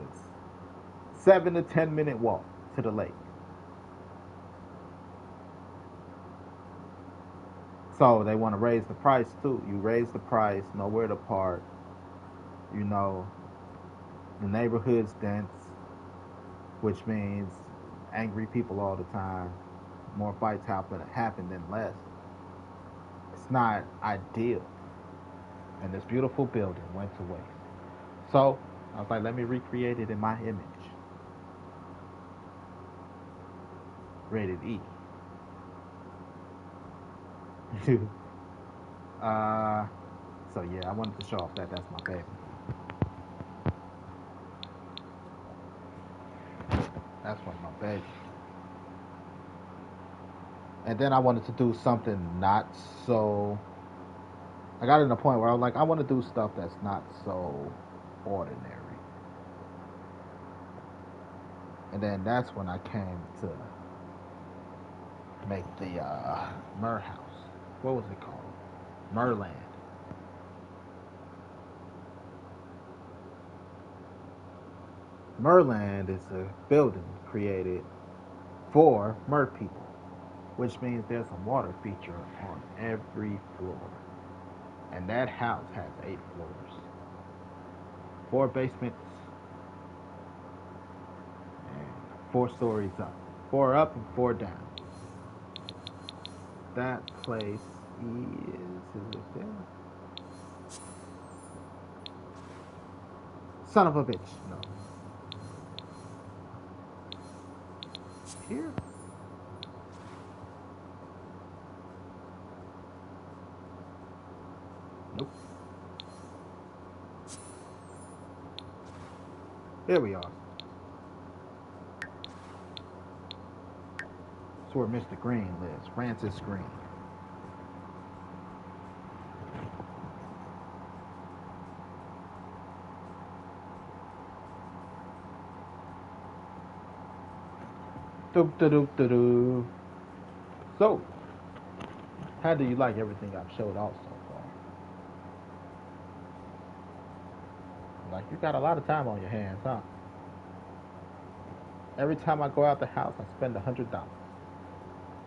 7 to 10-minute walk to the lake. So they want to raise the price too. You raise the price, nowhere to park. You know, the neighborhood's dense, which means angry people all the time. More fights happen than less. It's not ideal. And this beautiful building went to waste. So I was like, let me recreate it in my image. Rated E. uh, so yeah, I wanted to show off that that's my baby. That's one of my babies. And then I wanted to do something not so. I got to the point where I was like, I want to do stuff that's not so ordinary. And then that's when I came to make the Mur House. What was it called? Merland. Merland is a building created for Mer people, which means there's a water feature on every floor. And that house has 8 floors, 4 basements, and 4 stories up. 4 up and 4 down. That place is it there? Son of a bitch. No. Here? Nope. There we are. That's where Mr. Green lives. Francis Green. Doop da doop da doo. So, How do you like everything I've showed off so far? Like, you got a lot of time on your hands, huh? Every time I go out the house, I spend $100.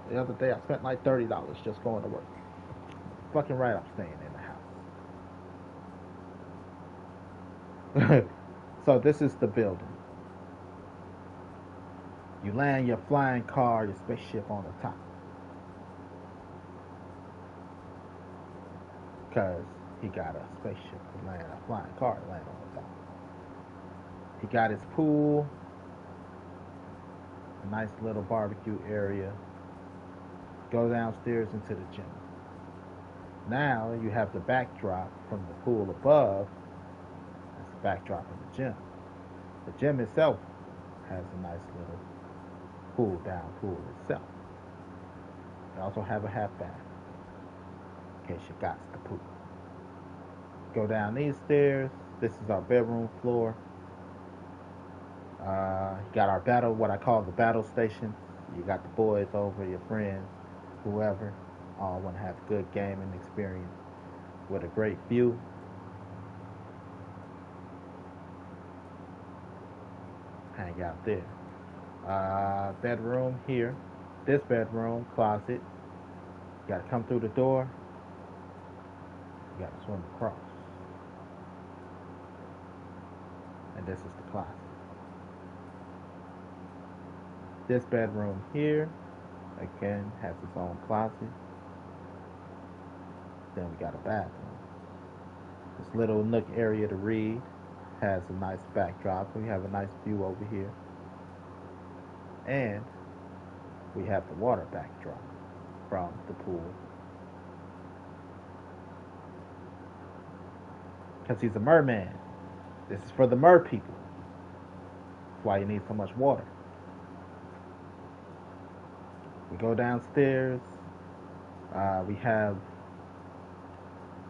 The other day, I spent like $30 just going to work. Fucking right, I'm staying in the house. So this is the building. You land your flying car, your spaceship on the top. Because he got a spaceship to land, a flying car to land on the top. He got his pool, a nice little barbecue area. Go downstairs into the gym. Now you have the backdrop from the pool above. That's the backdrop of the gym. The gym itself has a nice little cool down pool itself. You also have a half bath in case you got the pool. Go down these stairs. This is our bedroom floor. You got our battle, what I call the battle station. You got the boys over, your friends, whoever, all want to have a good gaming experience with a great view. Hang out there. Bedroom here. This bedroom, closet. You gotta come through the door. You gotta swim across. And this is the closet. This bedroom here, again, has its own closet. Then we got a bathroom. This little nook area to read has a nice backdrop. We have a nice view over here. And we have the water backdrop from the pool. Because he's a merman. This is for the mer people. That's why you need so much water. We go downstairs. We have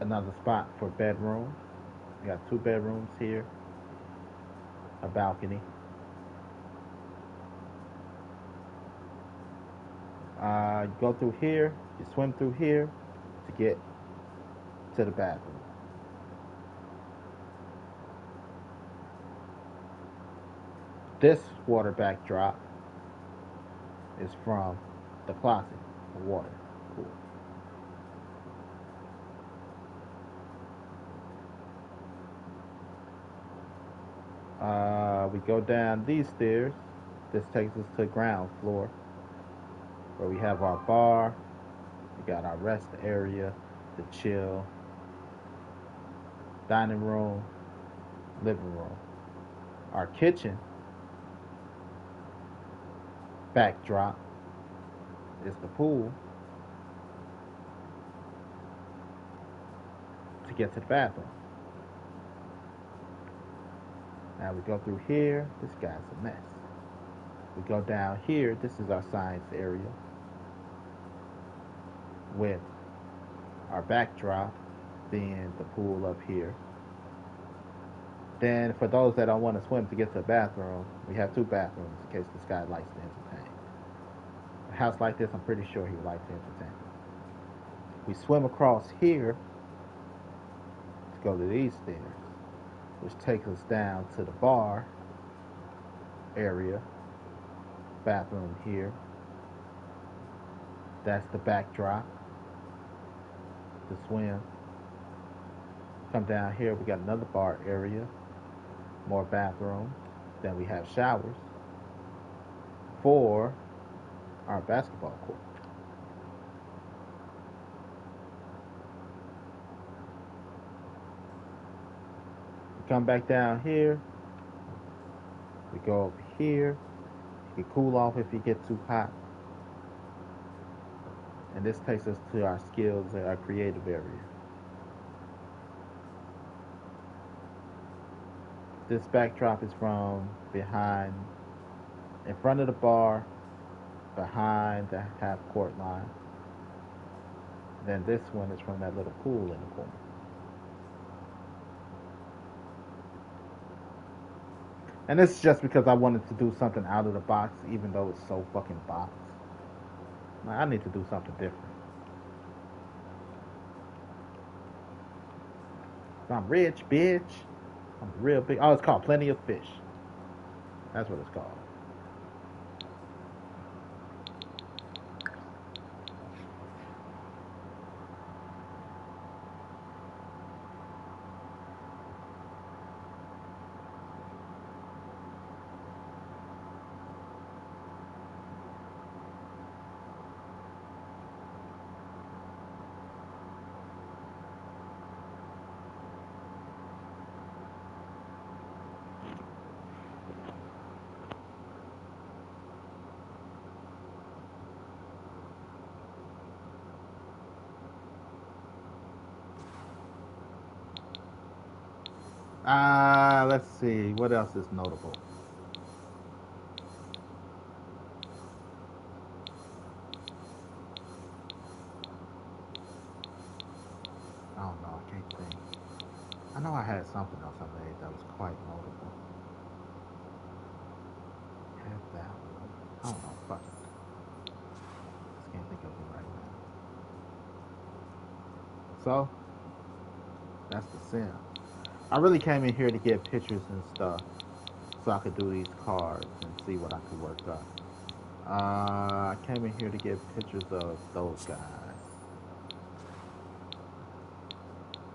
another spot for bedrooms. We got 2 bedrooms here, a balcony. You go through here, you swim through here to get to the bathroom. This water backdrop is from the closet, the water pool. We go down these stairs. This takes us to the ground floor where we have our bar. We got our rest area, the chill, dining room, living room. Our kitchen backdrop is the pool to get to the bathroom. Now we go through here. This guy's a mess. We go down here. This is our science area with our backdrop being the pool up here. Then for those that don't want to swim to get to the bathroom, we have 2 bathrooms in case this guy likes to entertain. A house like this, I'm pretty sure he would like to entertain. We swim across here to go to these stairs, which takes us down to the bar area. Bathroom here. That's the backdrop to swim. Come down here, we got another bar area, more bathrooms. Then we have showers for our basketball court. We come back down here. We go over here. You can cool off if you get too hot. And this takes us to our skills and our creative area. This backdrop is from behind, in front of the bar, behind the half court line. Then this one is from that little pool in the corner. And this is just because I wanted to do something out of the box, even though it's so fucking box. Like, I need to do something different. I'm rich, bitch. I'm real big. Oh, it's called Plenty of Fish. That's what it's called. Let's see. What else is notable? I don't know. I can't think. I know I had something else I made that was quite notable. Had that one. I don't know. Fuck it. Just can't think of it right now. So that's the sim. I really came in here to get pictures and stuff, so I could do these cards and see what I could work up. I came in here to get pictures of those guys.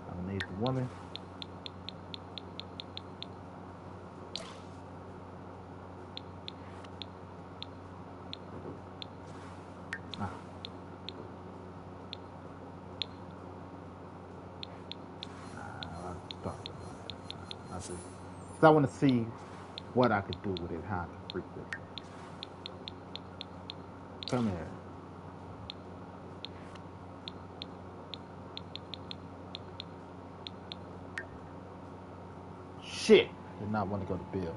I'm gonna need the woman. Ah, I'll start with that. Cause I want to see what I could do with it, how I can freak this. Come here. Shit. Did not want to go to Bill.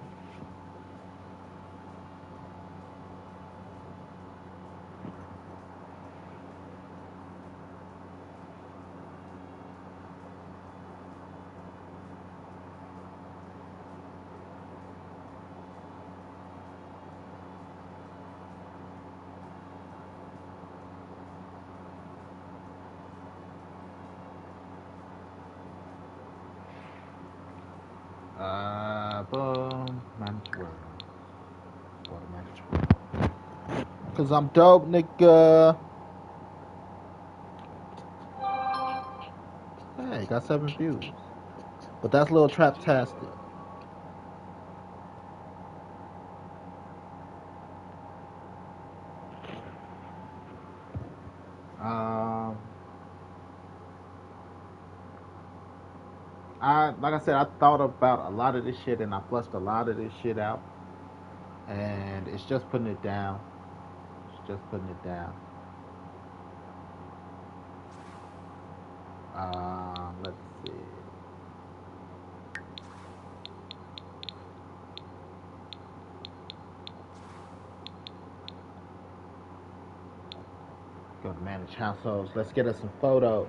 Boom. Manage world. What a manage world. Cause I'm dope, nigga. Hey, got 7 views. But that's a little trap-tastic. Um, like I said, I thought about a lot of this shit and I flushed a lot of this shit out, and it's just putting it down. It's just putting it down. Let's see. Go to manage households. Let's get us some photos.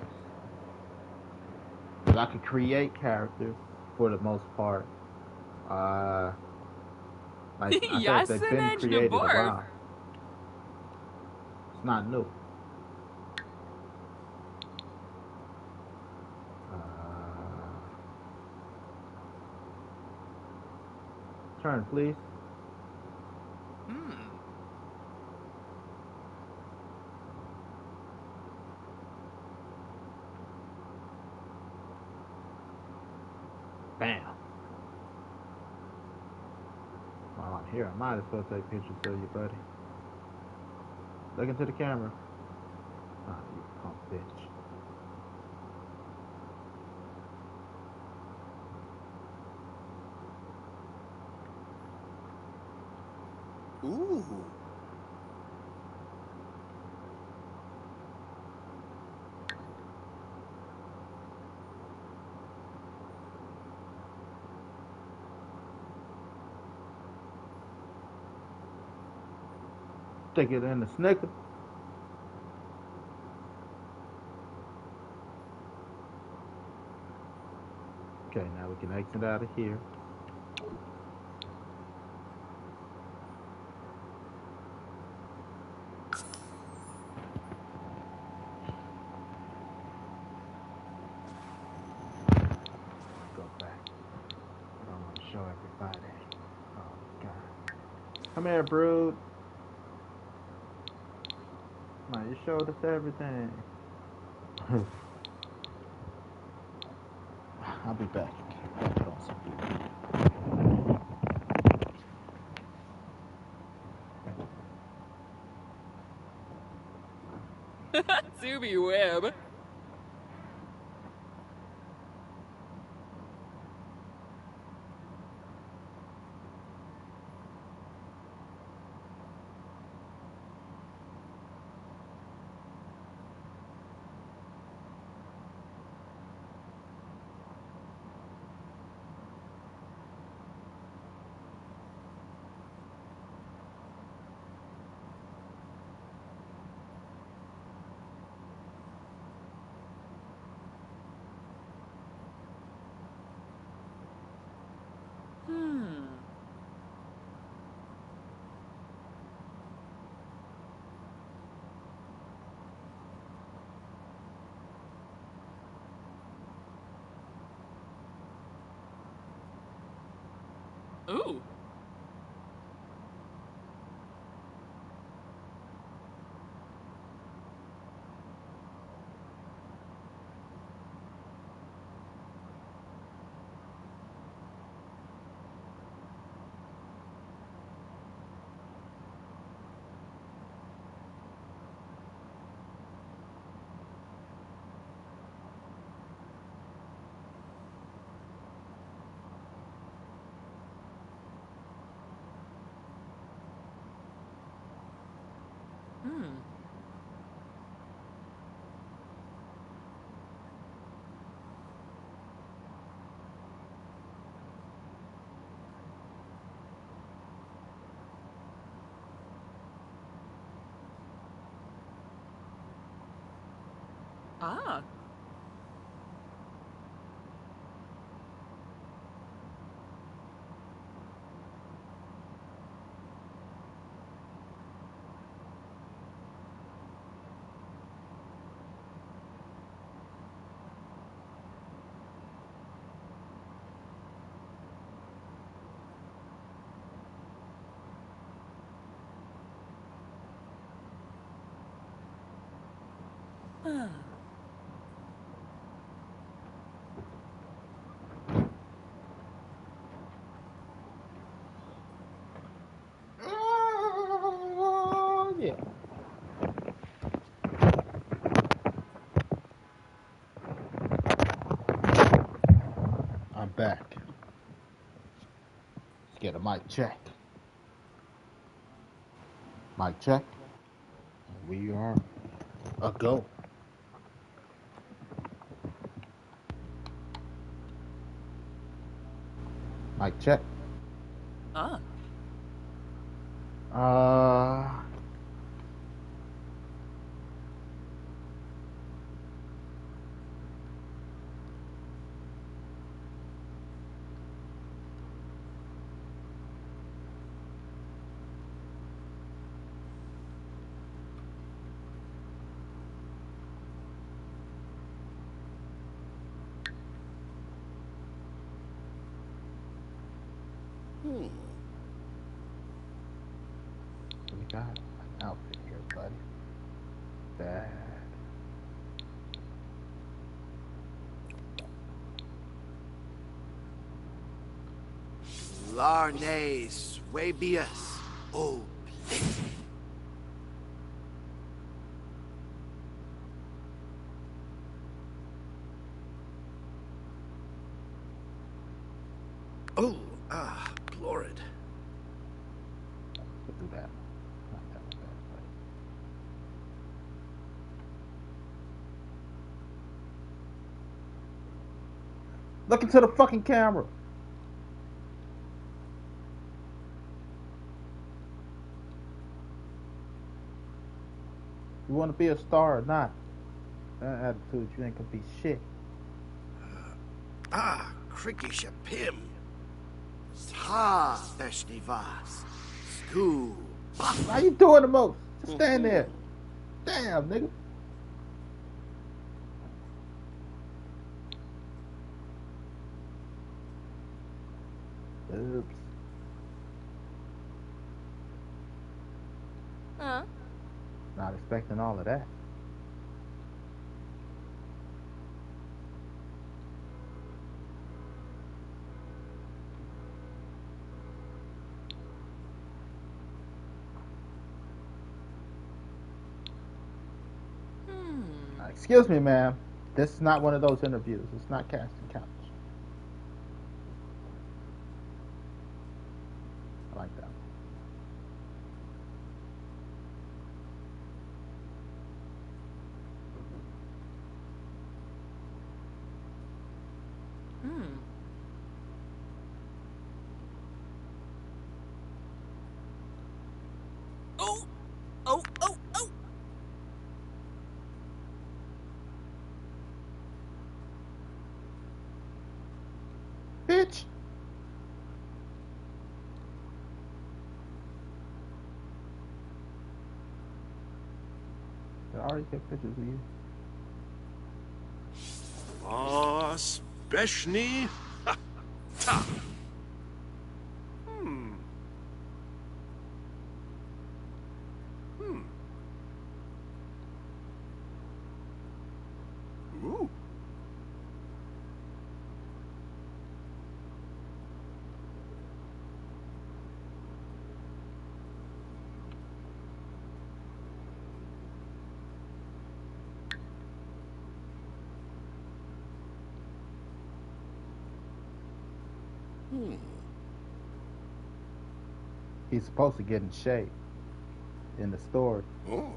Cause I could create characters for the most part. Uh, like I said, they've been created a while. It's not new. Turn, please. Bam. While I'm here, I might as well take pictures of you, buddy. Look into the camera. Ah, you punk bitch. Ooh. Stick it in the snicker. Okay, now we can exit out of here. Come here, Brood. Come on, you showed us everything. I'll be back. I'll put on some food. Zuby Web. Ooh. Ah. Oh, yeah. I'm back. Let's get a mic check. Mic check. And we are a go. Mic check. Ah. Uh, we got an outfit here, buddy. Bad. Larnes, Webius, oh, plenty. Oh, Blorid. Let's do that. Not that one, buddy. Look into the fucking camera. You want to be a star or not? That attitude, you ain't gonna be shit. Cricky Shapim. Ha, Veshnivas. Skoo. How you doing the most? Just stand there. Damn, nigga. Oops. Huh? Not expecting all of that. Excuse me, ma'am. This is not one of those interviews. It's not casting couch. I like that. Oh! Oh! Oh! Oh! Bitch. Did I already take pictures of you? Speshny? Ha! Ta! Ooh. He's supposed to get in shape in the story. Oh.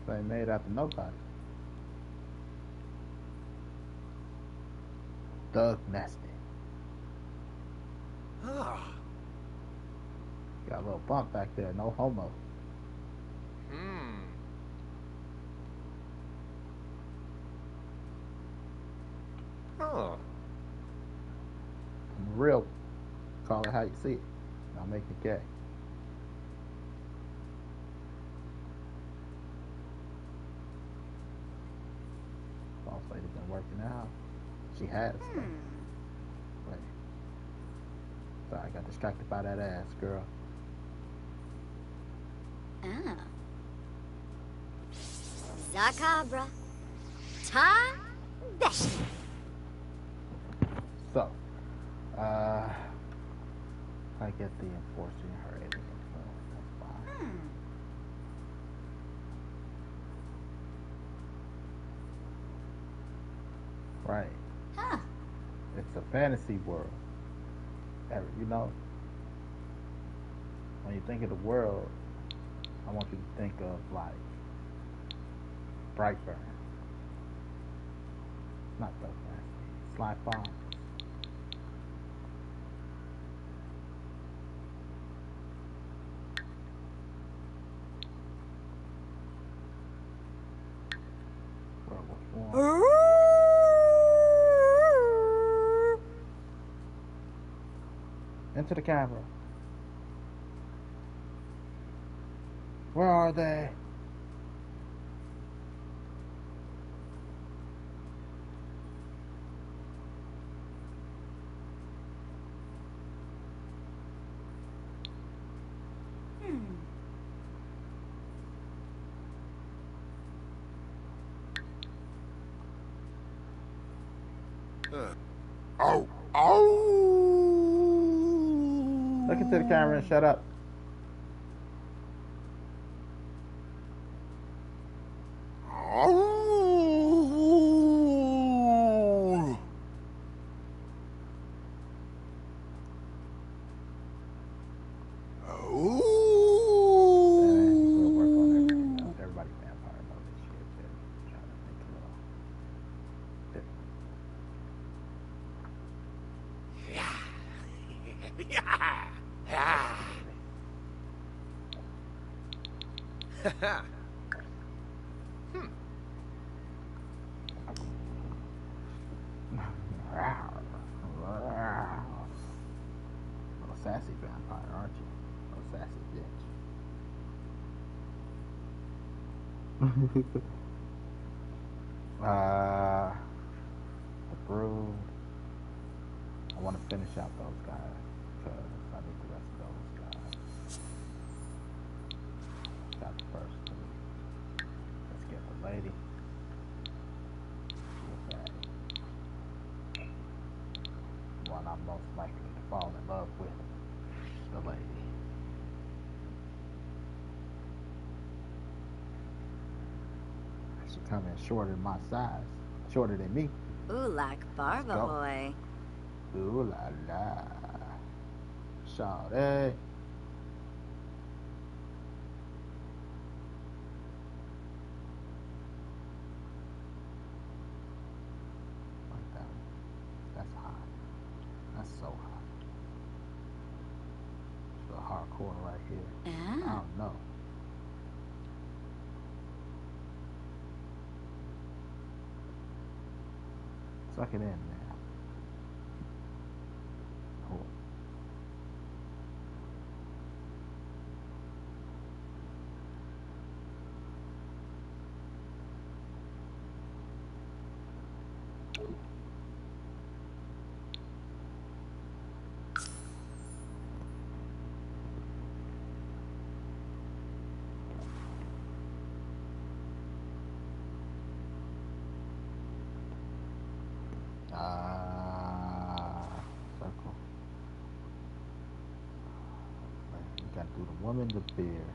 They made after nobody. Doug Nasty. Ah. Got a little bump back there. No homo. Oh. I'm real. Call it how you see it. I'll make it gay. Boss lady been working out. She has. Wait. Sorry, I got distracted by that ass, girl. Ah. Zacabra. Ta Besh. So, I get the enforcing her alien, so that's fine. Right. Huh. It's a fantasy world. You know, when you think of the world, I want you to think of like Brightburn. Not Doug Nasty. Sly Fox. Werewolf One. Into the camera. Where are they? Oh. Oh. Look into the camera and shut up. Oh. We'll work on everything else. Everybody vampire knows this shit. They're trying to make it a little different. Little sassy vampire, aren't you? Little sassy bitch. Brood. I want to finish out those guys because I need the rest of those guys. Got the first three. Let's get the lady. She a baddie. One I'm most likely to fall in love with. The lady. She come in shorter than my size. Shorter than me. Ooh, like Let's go. Barbahoy. Ooh la la. Shawty. Like that one. That's hot. That's so hot. It's a hardcore right here. I Ah. don't know. Suck it in, man. Cool. Circle. We gotta do the woman, the beer.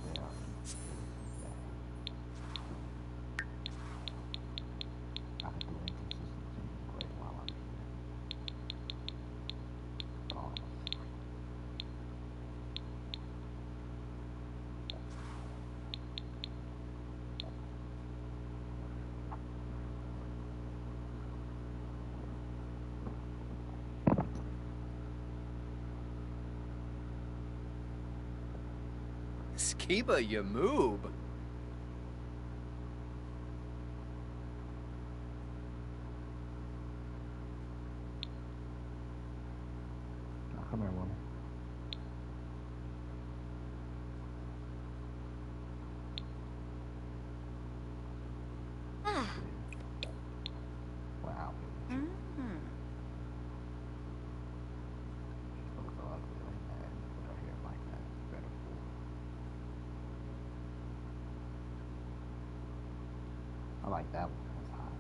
Yeah. I can do inconsistency great while I'm here. Pause. Skiba, you move. Now come here, woman. Ah. Wow. Mm-hmm. She looks so ugly like that. Put her hair like that. Better fool. I like that one. That's hot.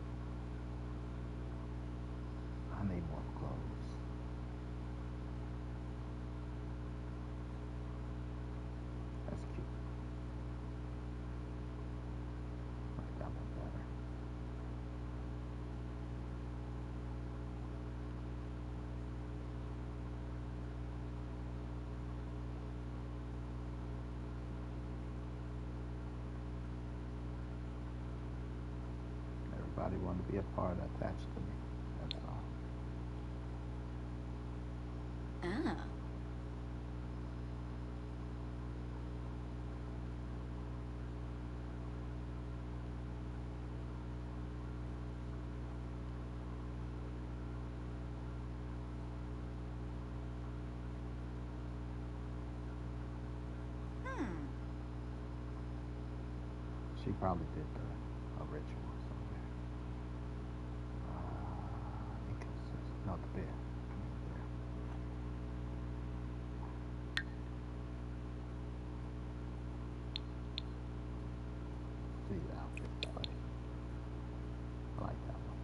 I need more clothes. That's cute. Like that one better. Everybody want to be a part attached to me. That's all. Ah. Hmm. She probably did a ritual somewhere. Inconsistent. No, the bear. Come here, bear. See the outfit's funny. I like that one.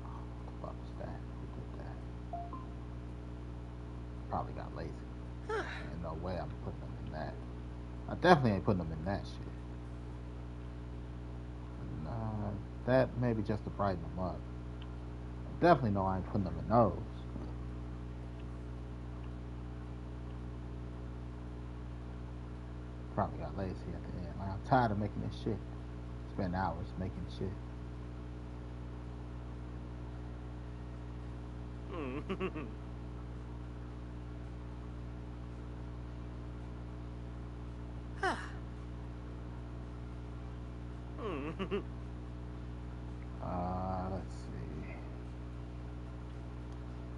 Oh, what the fuck was that? Who did that? Probably got lazy. Ain't no way I'm putting them in that. I definitely ain't putting them in that shit. That maybe just to brighten them up. I definitely know I ain't putting them in those. Probably got lazy at the end. Like, I'm tired of making this shit. Spend hours making shit. Let's see.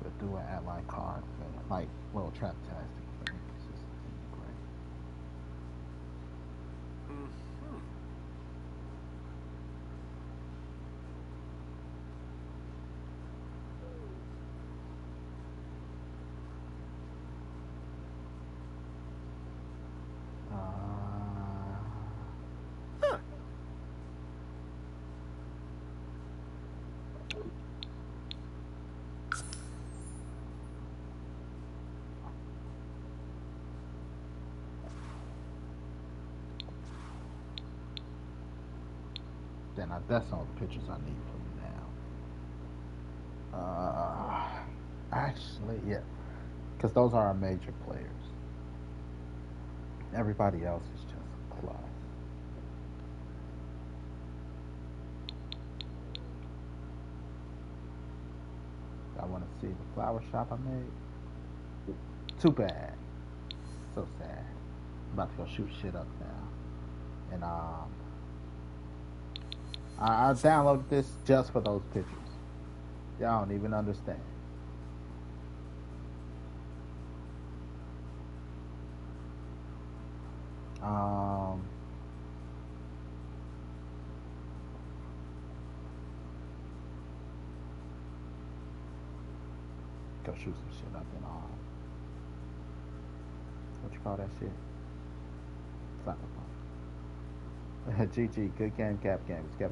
We'll do an at-line card thing, like little trap-tastic for inconsistency. Great. That's all the pictures I need for now. Actually, yeah, because those are our major players. Everybody else is just a plus. I want to see the flower shop I made. Too bad. So sad. I'm about to go shoot shit up now. And I downloaded this just for those pictures. Y'all don't even understand. Um, Go shoot some shit up in what you call that shit? Cyberpunk. GG, good game, Cap Games. Cap